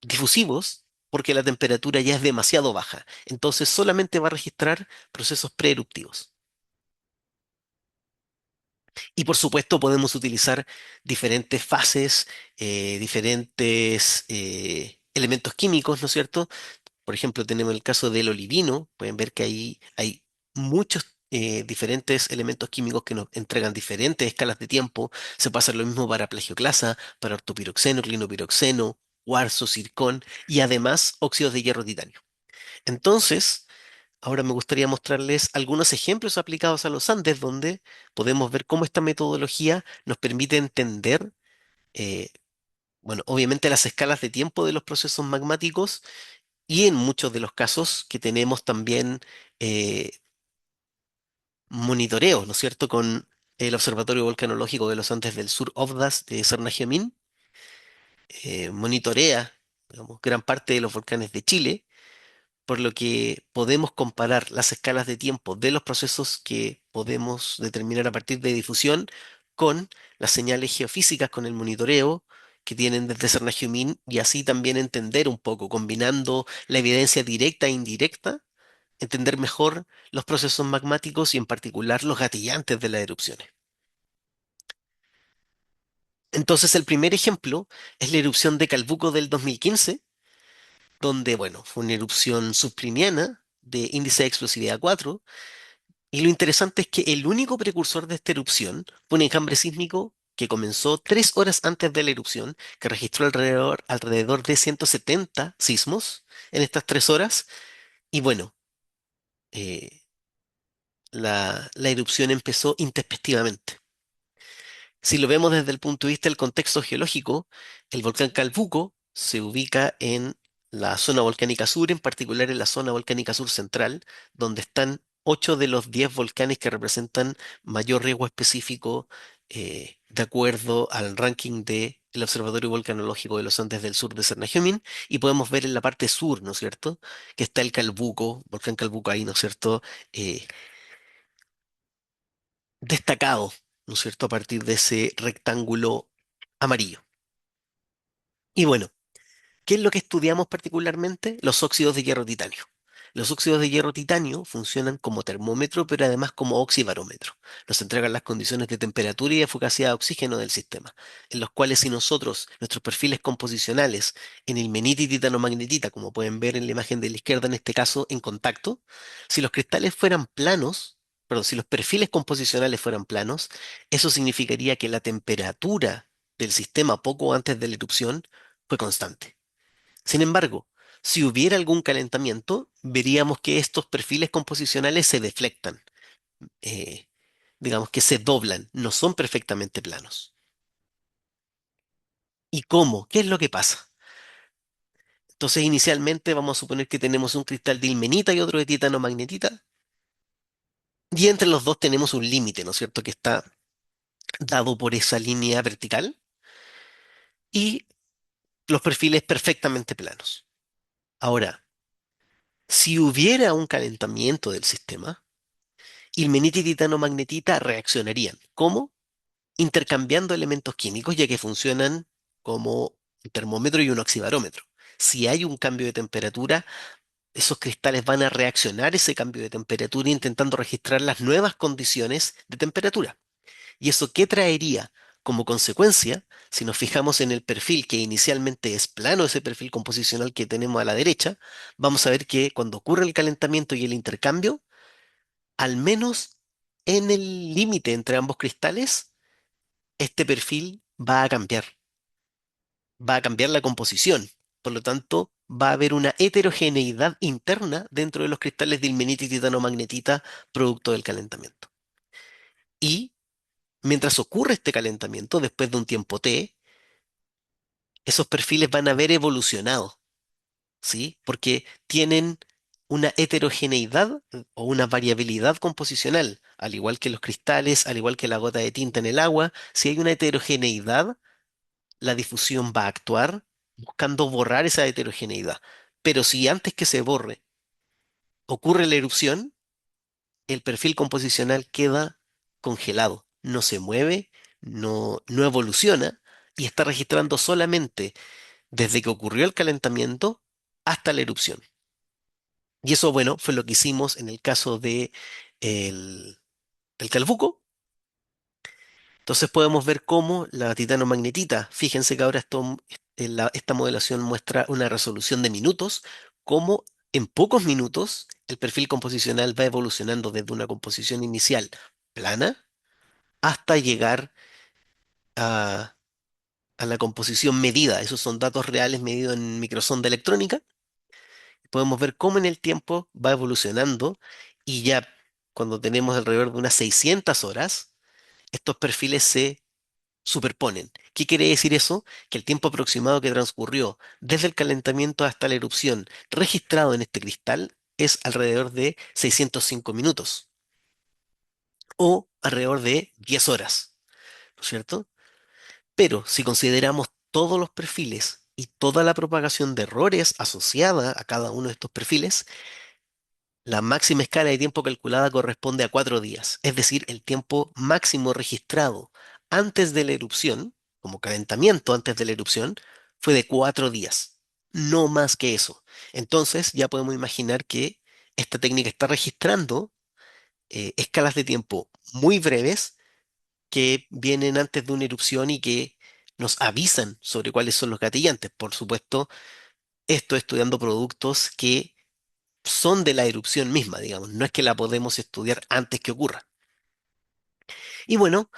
difusivos porque la temperatura ya es demasiado baja. Entonces solamente va a registrar procesos preeruptivos. Y por supuesto podemos utilizar diferentes fases, diferentes elementos químicos, ¿no es cierto? Por ejemplo, tenemos el caso del olivino. Pueden ver que ahí hay muchos diferentes elementos químicos que nos entregan diferentes escalas de tiempo. Se puede hacer lo mismo para plagioclasa, para ortopiroxeno, clinopiroxeno, cuarzo, zircón y además óxidos de hierro titanio. Entonces, ahora me gustaría mostrarles algunos ejemplos aplicados a los Andes donde podemos ver cómo esta metodología nos permite entender, eh, bueno, obviamente las escalas de tiempo de los procesos magmáticos y en muchos de los casos que tenemos también eh, monitoreo, ¿no es cierto?, con el Observatorio Volcanológico de los Andes del Sur, OVDAS, de Sarnagiamín, monitorea, digamos, gran parte de los volcanes de Chile, por lo que podemos comparar las escalas de tiempo de los procesos que podemos determinar a partir de difusión con las señales geofísicas, con el monitoreo que tienen desde Sarnagiamín y así también entender un poco, combinando la evidencia directa e indirecta, entender mejor los procesos magmáticos y en particular los gatillantes de las erupciones. Entonces, el primer ejemplo es la erupción de Calbuco del 2015, donde, bueno, fue una erupción subcriniana de índice de explosividad 4, y lo interesante es que el único precursor de esta erupción fue un enjambre sísmico que comenzó 3 horas antes de la erupción, que registró alrededor de 170 sismos en estas 3 horas, y bueno, eh, la erupción empezó intempestivamente. Si lo vemos desde el punto de vista del contexto geológico, el volcán Calbuco se ubica en la zona volcánica sur, en particular en la zona volcánica sur central, donde están 8 de los 10 volcanes que representan mayor riesgo específico de acuerdo al ranking del Observatorio Volcanológico de los Andes del Sur de Cernagiomín, y podemos ver en la parte sur, ¿no es cierto?, que está el Calbuco, volcán Calbuco ahí, ¿no es cierto?, eh, destacado, ¿no es cierto?, a partir de ese rectángulo amarillo. Y bueno, ¿qué es lo que estudiamos particularmente? Los óxidos de hierro titanio. Los óxidos de hierro titanio funcionan como termómetro, pero además como oxibarómetro. Nos entregan las condiciones de temperatura y de fugacidad de oxígeno del sistema, en los cuales si nosotros, nuestros perfiles composicionales en ilmenita y titanomagnetita, como pueden ver en la imagen de la izquierda, en este caso en contacto, si los cristales fueran planos, perdón, si los perfiles composicionales fueran planos, eso significaría que la temperatura del sistema poco antes de la erupción fue constante. Sin embargo, si hubiera algún calentamiento, veríamos que estos perfiles composicionales se deflectan, eh, digamos que se doblan, no son perfectamente planos. ¿Y cómo? ¿Qué es lo que pasa? Entonces, inicialmente vamos a suponer que tenemos un cristal de ilmenita y otro de titanomagnetita, y entre los dos tenemos un límite, ¿no es cierto?, que está dado por esa línea vertical, y los perfiles perfectamente planos. Ahora, si hubiera un calentamiento del sistema, ilmenita y titanomagnetita reaccionarían. ¿Cómo? Intercambiando elementos químicos, ya que funcionan como un termómetro y un oxibarómetro. Si hay un cambio de temperatura, esos cristales van a reaccionar ese cambio de temperatura intentando registrar las nuevas condiciones de temperatura. ¿Y eso qué traería? Como consecuencia, si nos fijamos en el perfil que inicialmente es plano, ese perfil composicional que tenemos a la derecha, vamos a ver que cuando ocurre el calentamiento y el intercambio, al menos en el límite entre ambos cristales, este perfil va a cambiar la composición. Por lo tanto, va a haber una heterogeneidad interna dentro de los cristales de ilmenita y titanomagnetita producto del calentamiento. Y mientras ocurre este calentamiento, después de un tiempo T, esos perfiles van a haber evolucionado, ¿sí? Porque tienen una heterogeneidad o una variabilidad composicional, al igual que los cristales, al igual que la gota de tinta en el agua. Si hay una heterogeneidad, la difusión va a actuar buscando borrar esa heterogeneidad. Pero si antes que se borre ocurre la erupción, el perfil composicional queda congelado, no se mueve, no evoluciona y está registrando solamente desde que ocurrió el calentamiento hasta la erupción. Y eso, bueno, fue lo que hicimos en el caso de del Calbuco. Entonces podemos ver cómo la titanomagnetita, fíjense que ahora esta modelación muestra una resolución de minutos, cómo en pocos minutos el perfil composicional va evolucionando desde una composición inicial plana hasta llegar a, a la composición medida. Esos son datos reales medidos en microsonda electrónica. Podemos ver cómo en el tiempo va evolucionando y ya cuando tenemos alrededor de unas 600 horas, estos perfiles se superponen. ¿Qué quiere decir eso? Que el tiempo aproximado que transcurrió desde el calentamiento hasta la erupción registrado en este cristal es alrededor de 605 minutos o alrededor de 10 horas, ¿no es cierto? Pero si consideramos todos los perfiles y toda la propagación de errores asociada a cada uno de estos perfiles, la máxima escala de tiempo calculada corresponde a 4 días, es decir, el tiempo máximo registrado antes de la erupción, como calentamiento antes de la erupción, fue de 4 días, no más que eso. Entonces ya podemos imaginar que esta técnica está registrando escalas de tiempo muy breves que vienen antes de una erupción y que nos avisan sobre cuáles son los gatillantes. Por supuesto, esto estudiando productos que son de la erupción misma, digamos, no es que la podemos estudiar antes que ocurra. Y bueno,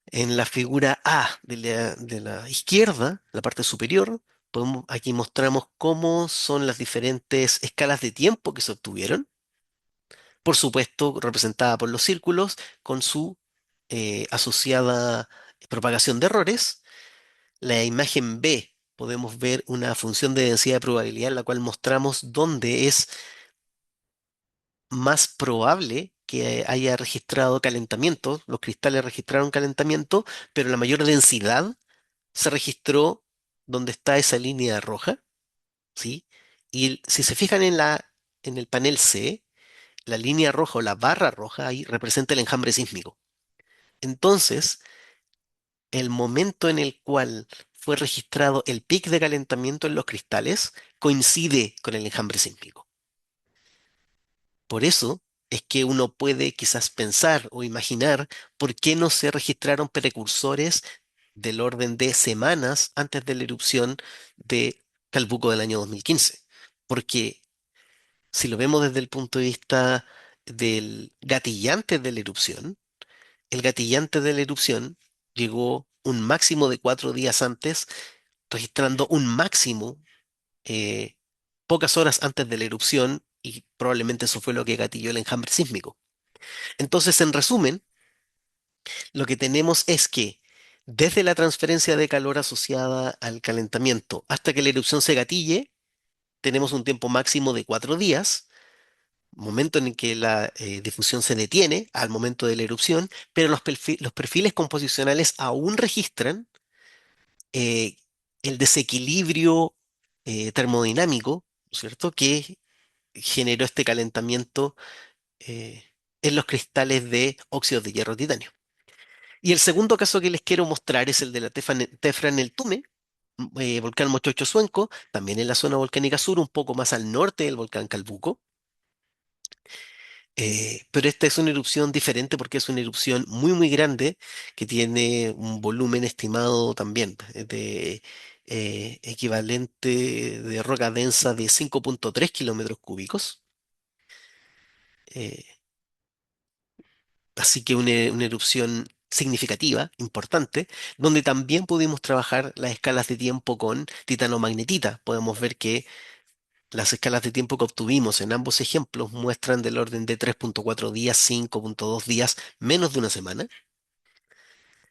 en la figura A de la izquierda, la parte superior, aquí mostramos cómo son las diferentes escalas de tiempo que se obtuvieron, por supuesto, representada por los círculos, con su asociada propagación de errores. La imagen B, podemos ver una función de densidad de probabilidad en la cual mostramos dónde es más probable que haya registrado calentamiento. Los cristales registraron calentamiento, pero la mayor densidad se registró donde está esa línea roja, ¿sí? Y si se fijan en el panel C, la línea roja o la barra roja ahí representa el enjambre sísmico. Entonces, el momento en el cual fue registrado el pic de calentamiento en los cristales coincide con el enjambre sísmico. Por eso es que uno puede quizás pensar o imaginar por qué no se registraron precursores del orden de semanas antes de la erupción de Calbuco del año 2015. Porque si lo vemos desde el punto de vista del gatillante de la erupción, el gatillante de la erupción llegó un máximo de 4 días antes, registrando un máximo eh, pocas horas antes de la erupción y probablemente eso fue lo que gatilló el enjambre sísmico. Entonces, en resumen, lo que tenemos es que desde la transferencia de calor asociada al calentamiento hasta que la erupción se gatille, tenemos un tiempo máximo de 4 días, momento en el que la difusión se detiene al momento de la erupción, pero los perfiles composicionales aún registran eh, el desequilibrio termodinámico, ¿no es cierto?, que generó este calentamiento eh, en los cristales de óxidos de hierro titanio. Y el segundo caso que les quiero mostrar es el de la Tefra en el Tume, volcán Mochocho Suenco, también en la zona volcánica sur, un poco más al norte del volcán Calbuco. Pero esta es una erupción diferente porque es una erupción muy, muy grande que tiene un volumen estimado también de equivalente de roca densa de 5,3 kilómetros cúbicos. Eh, Así que una erupción significativa, importante, donde también pudimos trabajar las escalas de tiempo con titanomagnetita. Podemos ver que las escalas de tiempo que obtuvimos en ambos ejemplos muestran del orden de 3,4 días, 5,2 días, menos de una semana.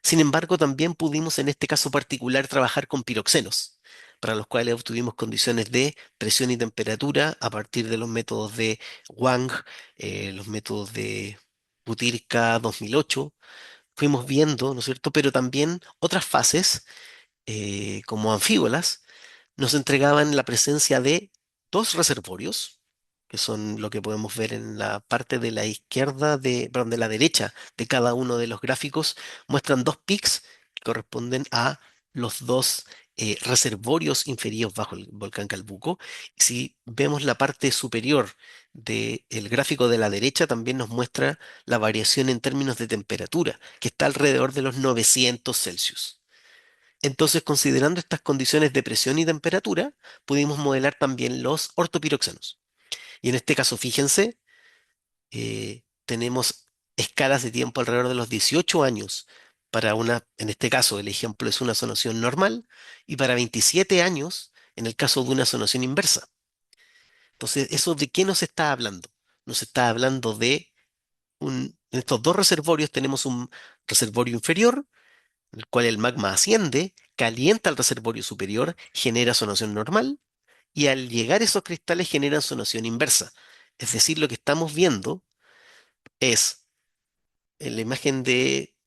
Sin embargo, también pudimos en este caso particular trabajar con piroxenos, para los cuales obtuvimos condiciones de presión y temperatura a partir de los métodos de Wang, los métodos de Butyrka 2008. Fuimos viendo, ¿no es cierto? Pero también otras fases, como anfíbolas, nos entregaban la presencia de dos reservorios, que son lo que podemos ver en la parte de la izquierda, perdón, de la derecha de cada uno de los gráficos, muestran dos pics que corresponden a los dos reservorios inferiores bajo el volcán Calbuco. Si vemos la parte superior del gráfico de la derecha, también nos muestra la variación en términos de temperatura, que está alrededor de los 900 Celsius. Entonces, considerando estas condiciones de presión y temperatura, pudimos modelar también los ortopiroxenos. Y en este caso, fíjense, tenemos escalas de tiempo alrededor de los 18 años para en este caso, el ejemplo es una zonación normal, y para 27 años en el caso de una zonación inversa. Entonces, ¿eso de qué nos está hablando? Nos está hablando en estos dos reservorios tenemos un reservorio inferior en el cual el magma asciende, calienta el reservorio superior, genera sonación normal, y al llegar esos cristales generan sonación inversa. Es decir, lo que estamos viendo es en la imagen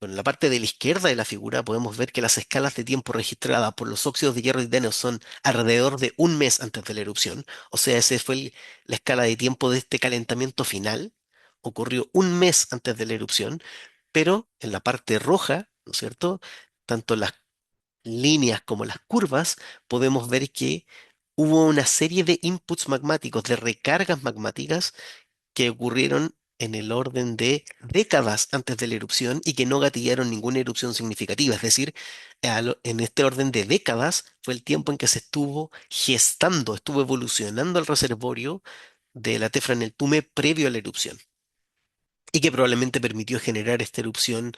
bueno, en la parte de la izquierda de la figura podemos ver que las escalas de tiempo registradas por los óxidos de hierro y titanio son alrededor de un mes antes de la erupción. O sea, esa fue la escala de tiempo de este calentamiento final. Ocurrió un mes antes de la erupción, pero en la parte roja, ¿no es cierto? Tanto las líneas como las curvas, podemos ver que hubo una serie de inputs magmáticos, de recargas magmáticas que ocurrieron en el orden de décadas antes de la erupción y que no gatillaron ninguna erupción significativa. Es decir, en este orden de décadas fue el tiempo en que se estuvo gestando, estuvo evolucionando el reservorio de la Tefra en el Tume previo a la erupción y que probablemente permitió generar esta erupción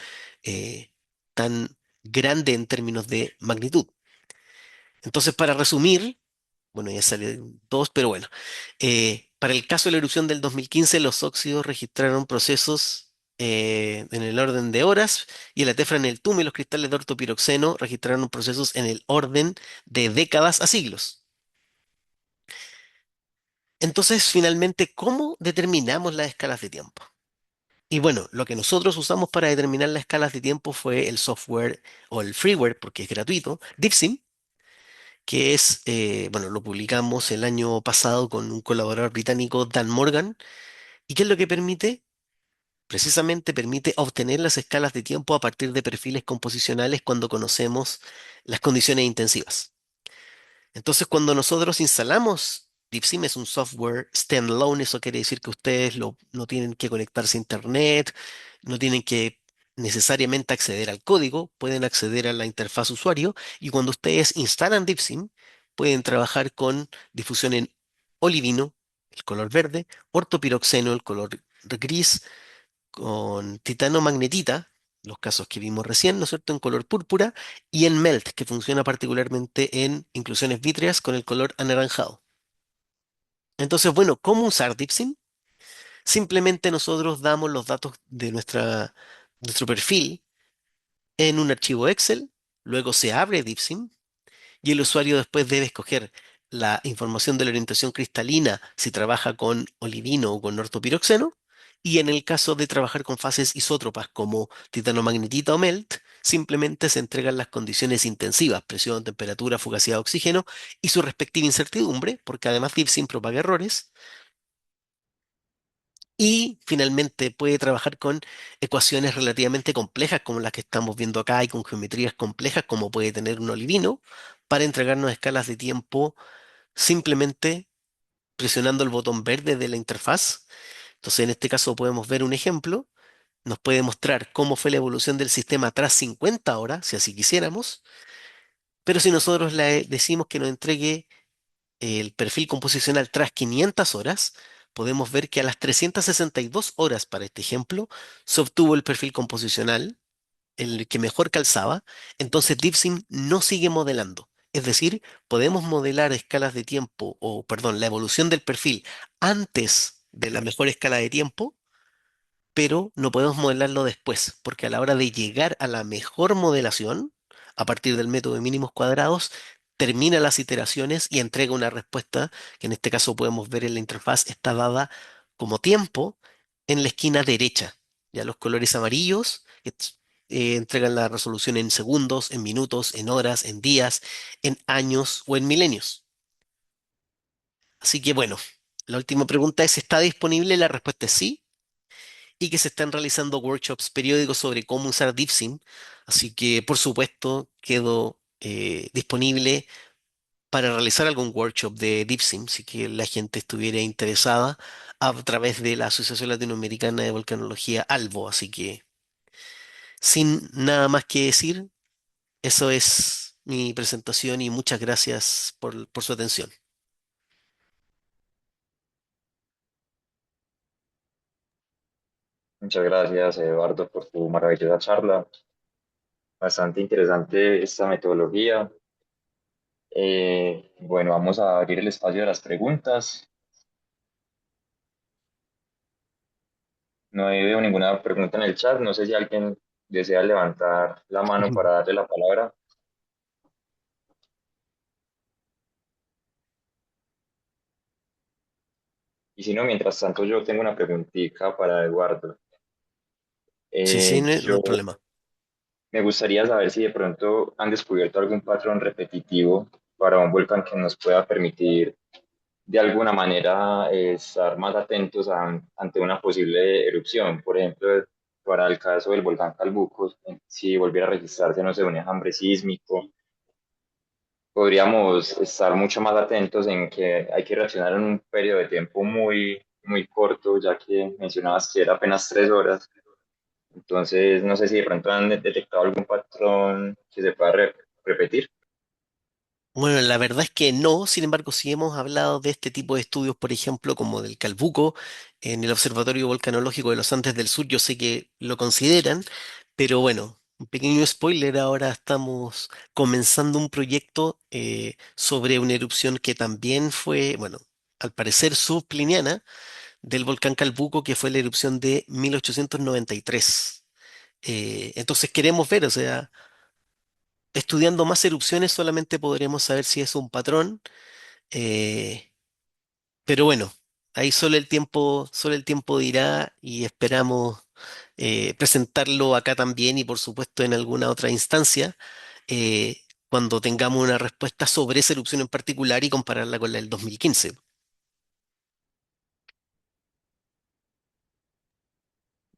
tan grande en términos de magnitud. Entonces, para resumir, bueno, ya salieron dos, pero bueno, para el caso de la erupción del 2015, los óxidos registraron procesos en el orden de horas y en la tefra en el tume, los cristales de ortopiroxeno registraron procesos en el orden de décadas a siglos. Entonces, finalmente, ¿cómo determinamos las escalas de tiempo? Y bueno, lo que nosotros usamos para determinar las escalas de tiempo fue el software o el freeware, porque es gratuito, DeepSim, que es, bueno, lo publicamos el año pasado con un colaborador británico, Dan Morgan. ¿Y qué es lo que permite? Precisamente permite obtener las escalas de tiempo a partir de perfiles composicionales cuando conocemos las condiciones intensivas. Entonces, cuando nosotros instalamos DeepSim, es un software standalone. Eso quiere decir que ustedes no tienen que conectarse a Internet, no tienen que necesariamente acceder al código, pueden acceder a la interfaz usuario, y cuando ustedes instalan DeepSim, pueden trabajar con difusión en olivino, el color verde, ortopiroxeno, el color gris, con titanomagnetita, los casos que vimos recién, ¿no es cierto?, en color púrpura, y en melt, que funciona particularmente en inclusiones vítreas con el color anaranjado. Entonces, bueno, ¿cómo usar DeepSim? Simplemente nosotros damos los datos de nuestro perfil en un archivo Excel, luego se abre DeepSim y el usuario después debe escoger la información de la orientación cristalina si trabaja con olivino o con ortopiroxeno, y en el caso de trabajar con fases isótropas como titanomagnetita o melt, simplemente se entregan las condiciones intensivas, presión, temperatura, fugacidad de oxígeno y su respectiva incertidumbre, porque además DeepSim propaga errores, Y finalmente puede trabajar con ecuaciones relativamente complejas como las que estamos viendo acá y con geometrías complejas como puede tener un olivino para entregarnos escalas de tiempo simplemente presionando el botón verde de la interfaz. Entonces, en este caso podemos ver un ejemplo. Nos puede mostrar cómo fue la evolución del sistema tras 50 horas, si así quisiéramos. Pero si nosotros le decimos que nos entregue el perfil composicional tras 500 horas, podemos ver que a las 362 horas para este ejemplo se obtuvo el perfil composicional, el que mejor calzaba. Entonces DeepSim no sigue modelando. Es decir, podemos modelar escalas de tiempo, o perdón, la evolución del perfil antes de la mejor escala de tiempo, pero no podemos modelarlo después, porque a la hora de llegar a la mejor modelación, a partir del método de mínimos cuadrados, termina las iteraciones y entrega una respuesta que en este caso podemos ver en la interfaz, está dada como tiempo en la esquina derecha. Ya los colores amarillos entregan la resolución en segundos, en minutos, en horas, en días, en años o en milenios. Así que bueno, la última pregunta es, ¿está disponible? La respuesta es sí y que se están realizando workshops periódicos sobre cómo usar DeepSim. Así que, por supuesto, quedo disponible para realizar algún workshop de DeepSim, si que la gente estuviera interesada a través de la Asociación Latinoamericana de Volcanología ALVO. Así que, sin nada más que decir, eso es mi presentación y muchas gracias por su atención. Muchas gracias, Eduardo, por tu maravillosa charla. Bastante interesante esta metodología. Bueno, vamos a abrir el espacio de las preguntas. No veo ninguna pregunta en el chat. No sé si alguien desea levantar la mano para darle la palabra. Y si no, mientras tanto, yo tengo una preguntita para Eduardo. Sí, sí, no hay Yo problema. me gustaría saber si de pronto han descubierto algún patrón repetitivo para un volcán que nos pueda permitir de alguna manera estar más atentos ante una posible erupción. Por ejemplo, para el caso del volcán Calbuco, si volviera a registrarse, no sé, un enjambre sísmico, podríamos estar mucho más atentos en que hay que reaccionar en un periodo de tiempo muy corto, ya que mencionabas que era apenas 3 horas. Entonces, no sé si de pronto han detectado algún patrón que se pueda repetir. Bueno, la verdad es que no, sin embargo, sí hemos hablado de este tipo de estudios, por ejemplo, como del Calbuco, en el Observatorio Volcanológico de los Andes del Sur, yo sé que lo consideran, pero bueno, un pequeño spoiler, ahora estamos comenzando un proyecto sobre una erupción que también fue, bueno, al parecer subpliniana del volcán Calbuco, que fue la erupción de 1893. Entonces queremos ver, o sea, estudiando más erupciones solamente podremos saber si es un patrón, eh, pero bueno, ahí solo el tiempo dirá y esperamos presentarlo acá también y por supuesto en alguna otra instancia cuando tengamos una respuesta sobre esa erupción en particular y compararla con la del 2015.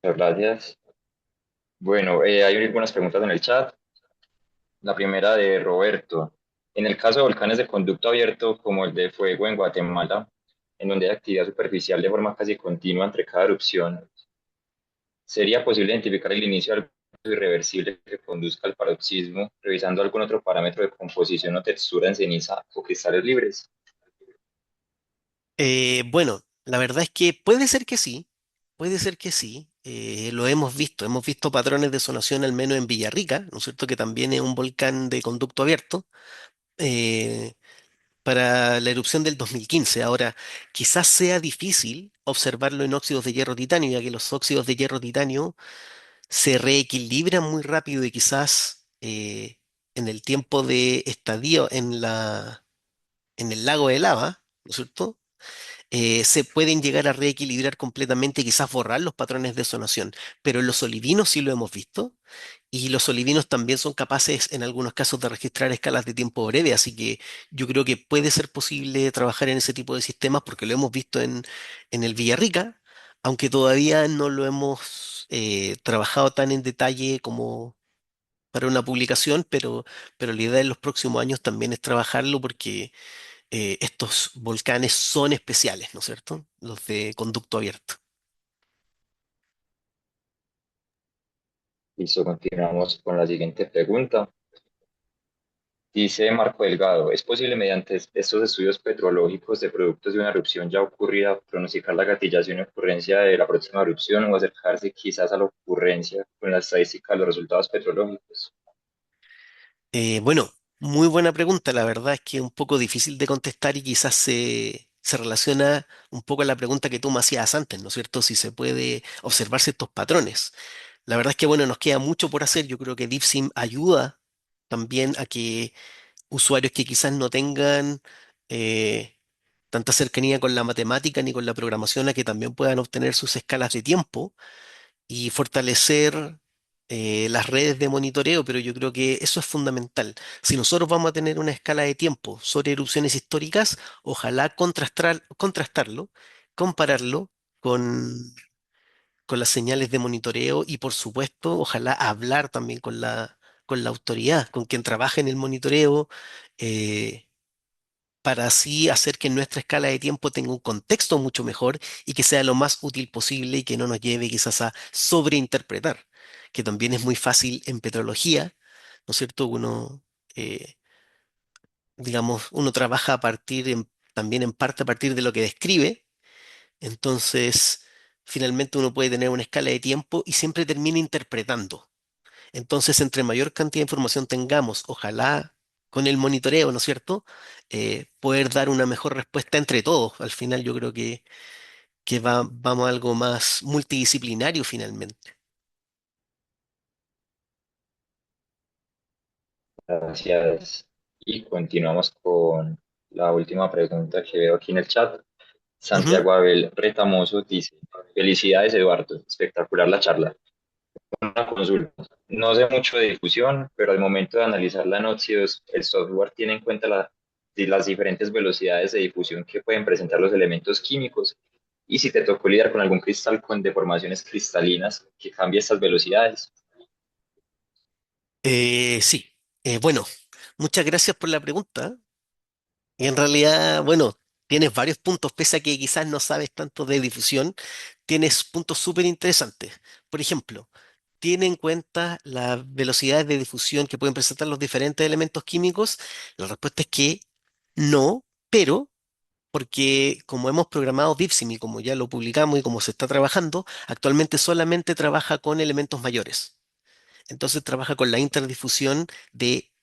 Muchas gracias. Bueno, hay algunas preguntas en el chat. La primera de Roberto. En el caso de volcanes de conducto abierto, como el de Fuego en Guatemala, en donde hay actividad superficial de forma casi continua entre cada erupción, ¿sería posible identificar el inicio de algo irreversible que conduzca al paroxismo, revisando algún otro parámetro de composición o textura en ceniza o cristales libres? Bueno, la verdad es que puede ser que sí, puede ser que sí. Lo hemos visto patrones de sonación al menos en Villarrica, ¿no es cierto? Que también es un volcán de conducto abierto. eh, para la erupción del 2015. Ahora, quizás sea difícil observarlo en óxidos de hierro titanio, ya que los óxidos de hierro titanio se reequilibran muy rápido y quizás en el tiempo de estadio en el lago de lava, ¿no es cierto? Se pueden llegar a reequilibrar completamente y quizás borrar los patrones de sonación, pero en los olivinos sí lo hemos visto y los olivinos también son capaces en algunos casos de registrar escalas de tiempo breve, así que yo creo que puede ser posible trabajar en ese tipo de sistemas porque lo hemos visto en el Villarrica. aunque todavía no lo hemos trabajado tan en detalle como para una publicación, pero la idea en los próximos años también es trabajarlo porque estos volcanes son especiales, ¿no es cierto? Los de conducto abierto. Listo, continuamos con la siguiente pregunta. Dice Marco Delgado, ¿es posible mediante estos estudios petrológicos de productos de una erupción ya ocurrida pronosticar la gatillación y ocurrencia de la próxima erupción o acercarse quizás a la ocurrencia con la estadística de los resultados petrológicos? Bueno, muy buena pregunta. La verdad es que es un poco difícil de contestar y quizás se relaciona un poco a la pregunta que tú me hacías antes, ¿no es cierto? Si se puede observar ciertos patrones. La verdad es que, bueno, nos queda mucho por hacer. Yo creo que DeepSim ayuda también a que usuarios que quizás no tengan eh, tanta cercanía con la matemática ni con la programación, a que también puedan obtener sus escalas de tiempo y fortalecer las redes de monitoreo, pero yo creo que eso es fundamental. Si nosotros vamos a tener una escala de tiempo sobre erupciones históricas, ojalá contrastarlo, compararlo con, con las señales de monitoreo y, por supuesto, ojalá hablar también con la autoridad, con quien trabaja en el monitoreo. eh, para así hacer que nuestra escala de tiempo tenga un contexto mucho mejor y que sea lo más útil posible y que no nos lleve quizás a sobreinterpretar, que también es muy fácil en petrología, ¿no es cierto? Eh, digamos, uno trabaja también en parte a partir de lo que describe, entonces finalmente uno puede tener una escala de tiempo y siempre termina interpretando. Entonces, entre mayor cantidad de información tengamos, ojalá con el monitoreo, ¿no es cierto? Poder dar una mejor respuesta entre todos. Al final yo creo que vamos a algo más multidisciplinario finalmente. Gracias. Y continuamos con la última pregunta que veo aquí en el chat. Ujú. Santiago Abel Retamoso dice, felicidades Eduardo, espectacular la charla. Una consulta. No sé mucho de difusión, pero al momento de analizar la Noxious, el software tiene en cuenta las diferentes velocidades de difusión que pueden presentar los elementos químicos. Y si te tocó lidiar con algún cristal con deformaciones cristalinas que cambie estas velocidades. Sí. Bueno, muchas gracias por la pregunta. Y en realidad, bueno, tienes varios puntos, pese a que quizás no sabes tanto de difusión, tienes puntos súper interesantes. Por ejemplo, tiene en cuenta las velocidades de difusión que pueden presentar los diferentes elementos químicos. La respuesta es que no, pero porque como hemos programado DeepSim y como ya lo publicamos y como se está trabajando, actualmente solamente trabaja con elementos mayores. Entonces trabaja con la interdifusión de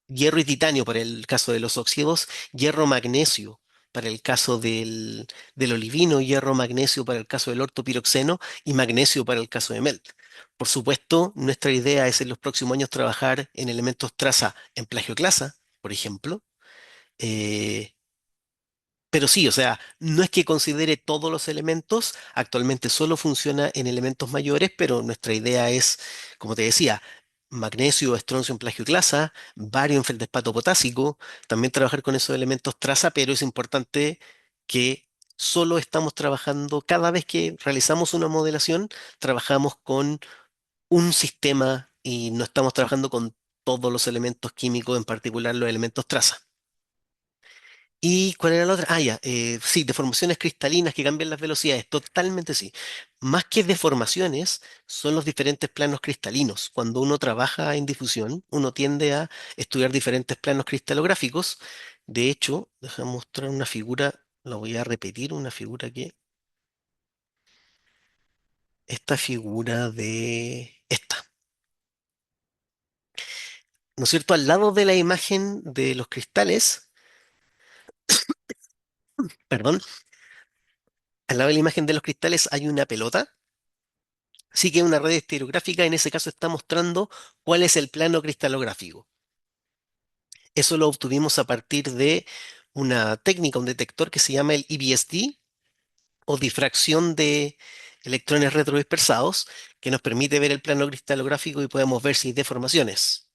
hierro y titanio para el caso de los óxidos, hierro magnesio para el caso del olivino, hierro magnesio para el caso del ortopiroxeno y magnesio para el caso de melt. Por supuesto, nuestra idea es en los próximos años trabajar en elementos traza en plagioclasa, por ejemplo. eh, pero sí, o sea, no es que considere todos los elementos, actualmente solo funciona en elementos mayores, pero nuestra idea es, como te decía, magnesio, estroncio en plagioclasa, bario en feldespato potásico, también trabajar con esos elementos traza, pero es importante que solo estamos trabajando, cada vez que realizamos una modelación, trabajamos con un sistema y no estamos trabajando con todos los elementos químicos, en particular los elementos traza. ¿Y cuál era la otra? Ah, ya, sí, deformaciones cristalinas que cambian las velocidades, totalmente sí. Más que deformaciones, son los diferentes planos cristalinos. Cuando uno trabaja en difusión, uno tiende a estudiar diferentes planos cristalográficos. De hecho, déjame mostrar una figura, la voy a repetir, una figura esta figura de esta, ¿no es cierto? Al lado de la imagen de los cristales, perdón, al lado de la imagen de los cristales hay una pelota. Sí que es una red estereográfica, en ese caso está mostrando cuál es el plano cristalográfico. Eso lo obtuvimos a partir de una técnica, un detector que se llama el EBSD o difracción de electrones retrodispersados, que nos permite ver el plano cristalográfico y podemos ver si hay deformaciones.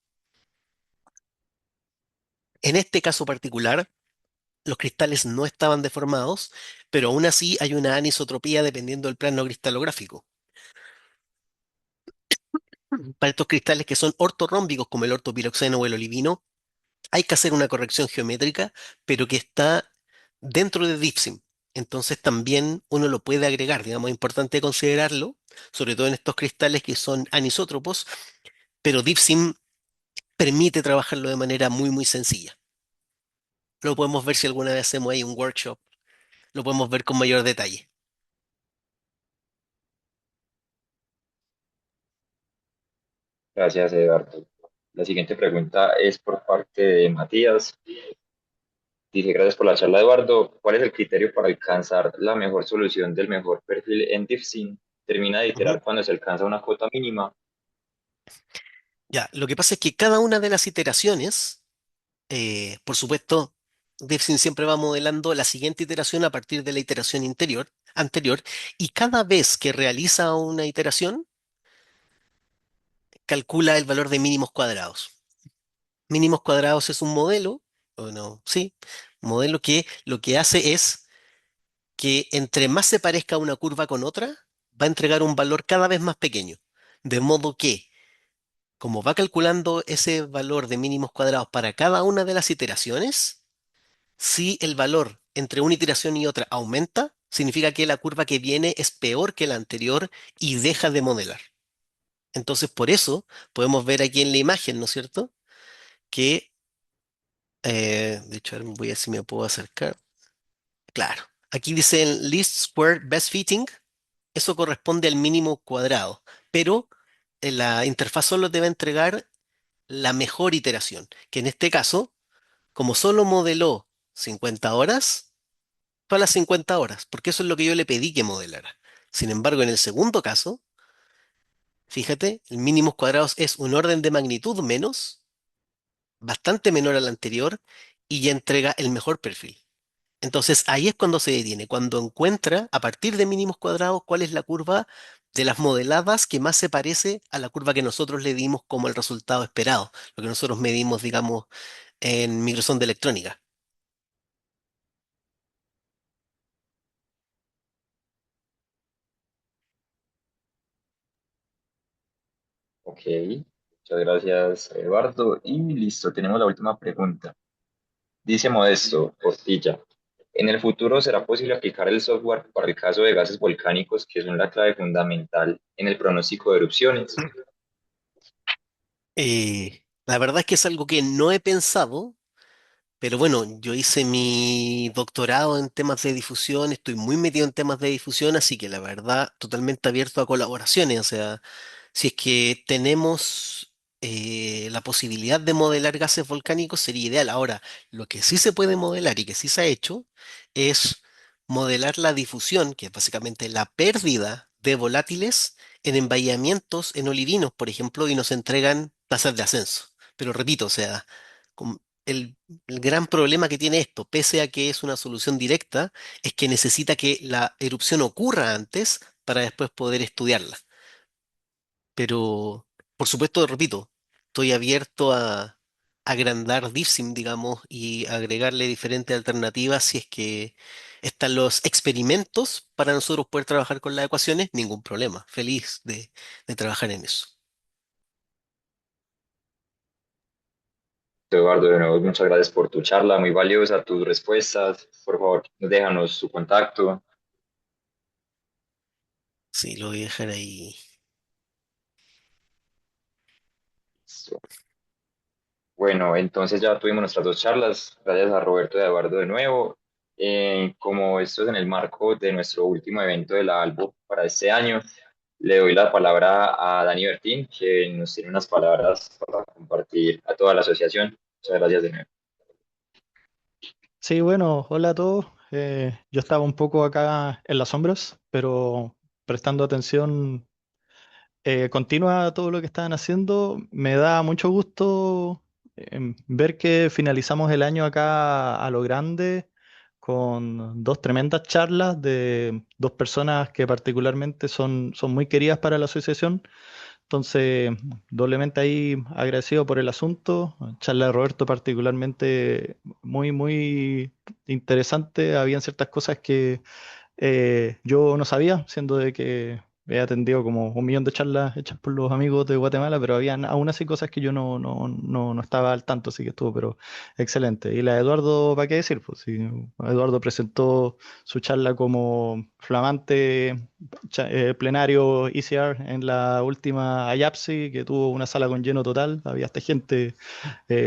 En este caso particular, los cristales no estaban deformados, pero aún así hay una anisotropía dependiendo del plano cristalográfico. Para estos cristales que son ortorrómbicos, como el ortopiroxeno o el olivino, hay que hacer una corrección geométrica, pero que está dentro de DeepSim. Entonces también uno lo puede agregar, digamos, es importante considerarlo, sobre todo en estos cristales que son anisótropos, pero DeepSim permite trabajarlo de manera muy, muy sencilla. Lo podemos ver si alguna vez hacemos ahí un workshop, lo podemos ver con mayor detalle. Gracias, Eduardo. La siguiente pregunta es por parte de Matías. Dice, gracias por la charla, Eduardo. ¿Cuál es el criterio para alcanzar la mejor solución del mejor perfil en DeepSeek? ¿Termina de Ujú. iterar cuando se alcanza una cuota mínima? Ya, lo que pasa es que cada una de las iteraciones, por supuesto, DeepSim siempre va modelando la siguiente iteración a partir de la iteración anterior, y cada vez que realiza una iteración, calcula el valor de mínimos cuadrados. Mínimos cuadrados es un modelo, o no, sí, modelo que lo que hace es que entre más se parezca una curva con otra, va a entregar un valor cada vez más pequeño. De modo que, como va calculando ese valor de mínimos cuadrados para cada una de las iteraciones, si el valor entre una iteración y otra aumenta, significa que la curva que viene es peor que la anterior y deja de modelar. Entonces, por eso podemos ver aquí en la imagen, ¿no es cierto? Que, de hecho, a ver, voy a ver si me puedo acercar. Claro, aquí dice el least square best fitting, eso corresponde al mínimo cuadrado, pero la interfaz solo te va a entregar la mejor iteración, que en este caso, como solo modeló 50 horas, fue a las 50 horas, porque eso es lo que yo le pedí que modelara. Sin embargo, en el segundo caso, fíjate, el mínimos cuadrados es un orden de magnitud menos, bastante menor al anterior, y ya entrega el mejor perfil. Entonces ahí es cuando se detiene, cuando encuentra a partir de mínimos cuadrados cuál es la curva de las modeladas que más se parece a la curva que nosotros le dimos como el resultado esperado, lo que nosotros medimos, digamos, en migración de electrónica. Ok, muchas gracias, Eduardo. Y listo, tenemos la última pregunta. Dice Modesto Portilla, ¿en el futuro será posible aplicar el software para el caso de gases volcánicos que son la clave fundamental en el pronóstico de erupciones? La verdad es que es algo que no he pensado, pero bueno, yo hice mi doctorado en temas de difusión, estoy muy metido en temas de difusión, así que la verdad, totalmente abierto a colaboraciones. O sea, si es que tenemos la posibilidad de modelar gases volcánicos, sería ideal. Ahora, lo que sí se puede modelar y que sí se ha hecho es modelar la difusión, que es básicamente la pérdida de volátiles en emballamientos en olivinos, por ejemplo, y nos entregan tasas de ascenso. Pero repito, o sea, com- el, el gran problema que tiene esto, pese a que es una solución directa, es que necesita que la erupción ocurra antes para después poder estudiarla. Pero, por supuesto, repito, estoy abierto a agrandar DeepSim, digamos, y agregarle diferentes alternativas si es que están los experimentos para nosotros poder trabajar con las ecuaciones, ningún problema. Feliz de trabajar en eso. Eduardo, de nuevo, muchas gracias por tu charla, muy valiosa, tus respuestas. Por favor, déjanos su contacto. Sí, lo voy a dejar ahí. Bueno, entonces ya tuvimos nuestras dos charlas. Gracias a Roberto y a Eduardo de nuevo. Como esto es en el marco de nuestro último evento de la ALBO para este año, le doy la palabra a Dani Bertín, que nos tiene unas palabras para compartir a toda la asociación. Muchas gracias de nuevo. Sí, bueno, hola a todos. Yo estaba un poco acá en las sombras, pero prestando atención continua a todo lo que estaban haciendo. Me da mucho gusto ver que finalizamos el año acá a lo grande con dos tremendas charlas de dos personas que particularmente son muy queridas para la asociación. Entonces, doblemente ahí agradecido por el asunto. Charla de Roberto particularmente muy, muy interesante. Habían ciertas cosas que yo no sabía, siendo de que he atendido como 1 millón de charlas hechas por los amigos de Guatemala, pero habían aún así cosas que yo no estaba al tanto, así que estuvo, pero excelente. Y la de Eduardo, ¿para qué decir? Pues sí, Eduardo presentó su charla como flamante plenario ECR en la última IAPSI, que tuvo una sala con lleno total, había hasta gente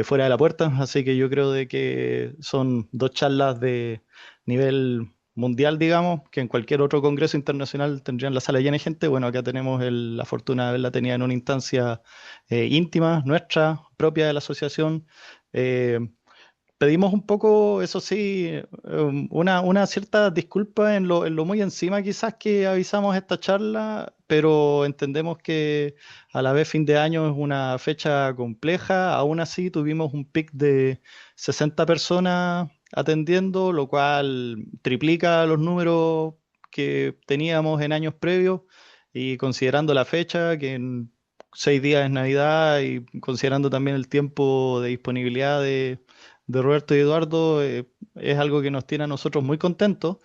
fuera de la puerta, así que yo creo de que son 2 charlas de nivel mundial, digamos, que en cualquier otro congreso internacional tendrían la sala llena de gente. Bueno, acá tenemos la fortuna de haberla tenido en una instancia íntima, nuestra, propia de la asociación. Eh, Pedimos un poco, eso sí, una cierta disculpa en lo muy encima quizás que avisamos esta charla, pero entendemos que a la vez fin de año es una fecha compleja. Aún así tuvimos un pic de 60 personas atendiendo, lo cual triplica los números que teníamos en años previos y considerando la fecha, que en 6 días es Navidad y considerando también el tiempo de disponibilidad de Roberto y Eduardo, es algo que nos tiene a nosotros muy contentos.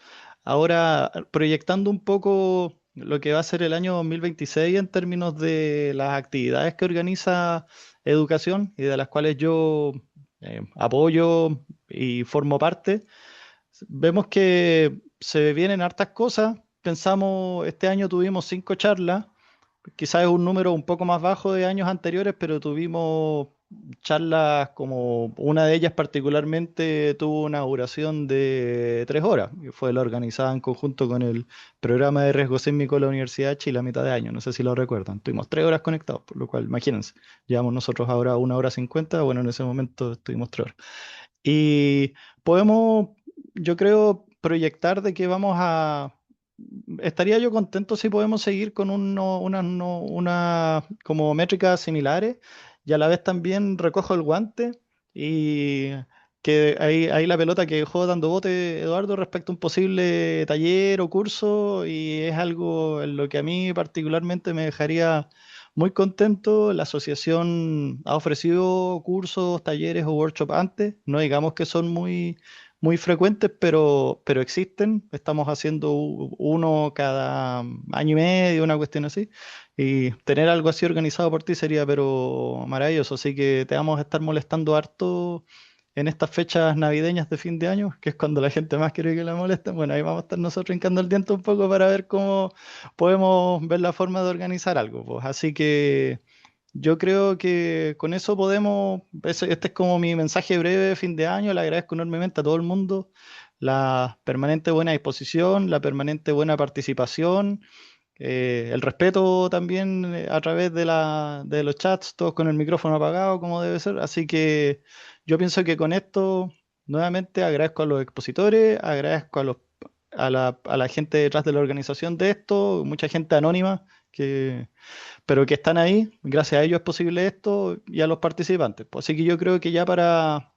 Ahora, proyectando un poco lo que va a ser el año 2026 en términos de las actividades que organiza Educación y de las cuales yo apoyo y formo parte, vemos que se vienen hartas cosas. Pensamos, este año tuvimos 5 charlas. Quizás es un número un poco más bajo de años anteriores, pero tuvimos charlas como una de ellas particularmente tuvo una duración de 3 horas, que fue la organizada en conjunto con el programa de riesgo sísmico de la Universidad de Chile a mitad de año. No sé si lo recuerdan. Tuvimos 3 horas conectados, por lo cual, imagínense, llevamos nosotros ahora 1 hora 50. Bueno, en ese momento estuvimos 3 horas. Y podemos, yo creo, proyectar de que vamos a... Estaría yo contento si podemos seguir con una como métricas similares y a la vez también recojo el guante y que ahí la pelota que dejó dando bote Eduardo respecto a un posible taller o curso y es algo en lo que a mí particularmente me dejaría muy contento. La asociación ha ofrecido cursos, talleres o workshops antes, no digamos que son muy frecuentes, pero existen. Estamos haciendo uno cada año y medio, una cuestión así. Y tener algo así organizado por ti sería, pero maravilloso. Así que te vamos a estar molestando harto en estas fechas navideñas de fin de año, que es cuando la gente más quiere que la molesten. Bueno, ahí vamos a estar nosotros hincando el diente un poco para ver cómo podemos ver la forma de organizar algo, pues. Así que yo creo que con eso podemos, este es como mi mensaje breve de fin de año. Le agradezco enormemente a todo el mundo la permanente buena disposición, la permanente buena participación, el respeto también a través de los chats, todos con el micrófono apagado, como debe ser. Así que yo pienso que con esto, nuevamente agradezco a los expositores, agradezco a la gente detrás de la organización de esto, mucha gente anónima que pero que están ahí, gracias a ellos es posible esto y a los participantes. Pues, así que yo creo que ya para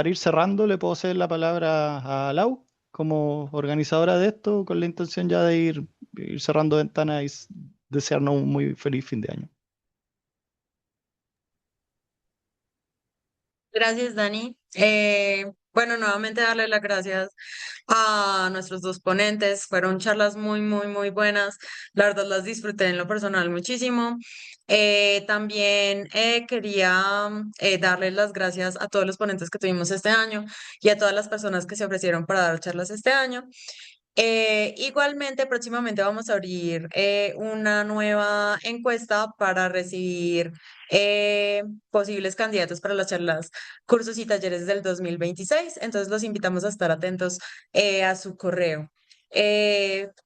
ir cerrando le puedo ceder la palabra a Lau como organizadora de esto, con la intención ya de ir cerrando ventanas y desearnos un muy feliz fin de año. Gracias, Dani. Bueno, nuevamente darle las gracias a nuestros dos ponentes. Fueron charlas muy, muy, muy buenas. La verdad las disfruté en lo personal muchísimo. También quería darles las gracias a todos los ponentes que tuvimos este año y a todas las personas que se ofrecieron para dar charlas este año. Igualmente, próximamente vamos a abrir una nueva encuesta para recibir posibles candidatos para las charlas, cursos y talleres del 2026. Entonces, los invitamos a estar atentos a su correo.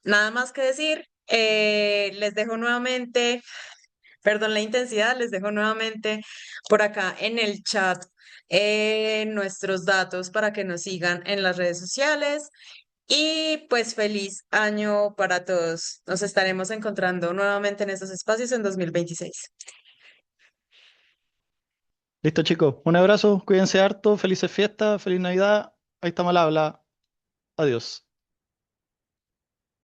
Nada más que decir, les dejo nuevamente, perdón la intensidad, les dejo nuevamente por acá en el chat nuestros datos para que nos sigan en las redes sociales. Y pues feliz año para todos. Nos estaremos encontrando nuevamente en estos espacios en 2026. Listo, chicos. Un abrazo, cuídense harto, felices fiestas, feliz Navidad. Ahí estamos al habla. Adiós.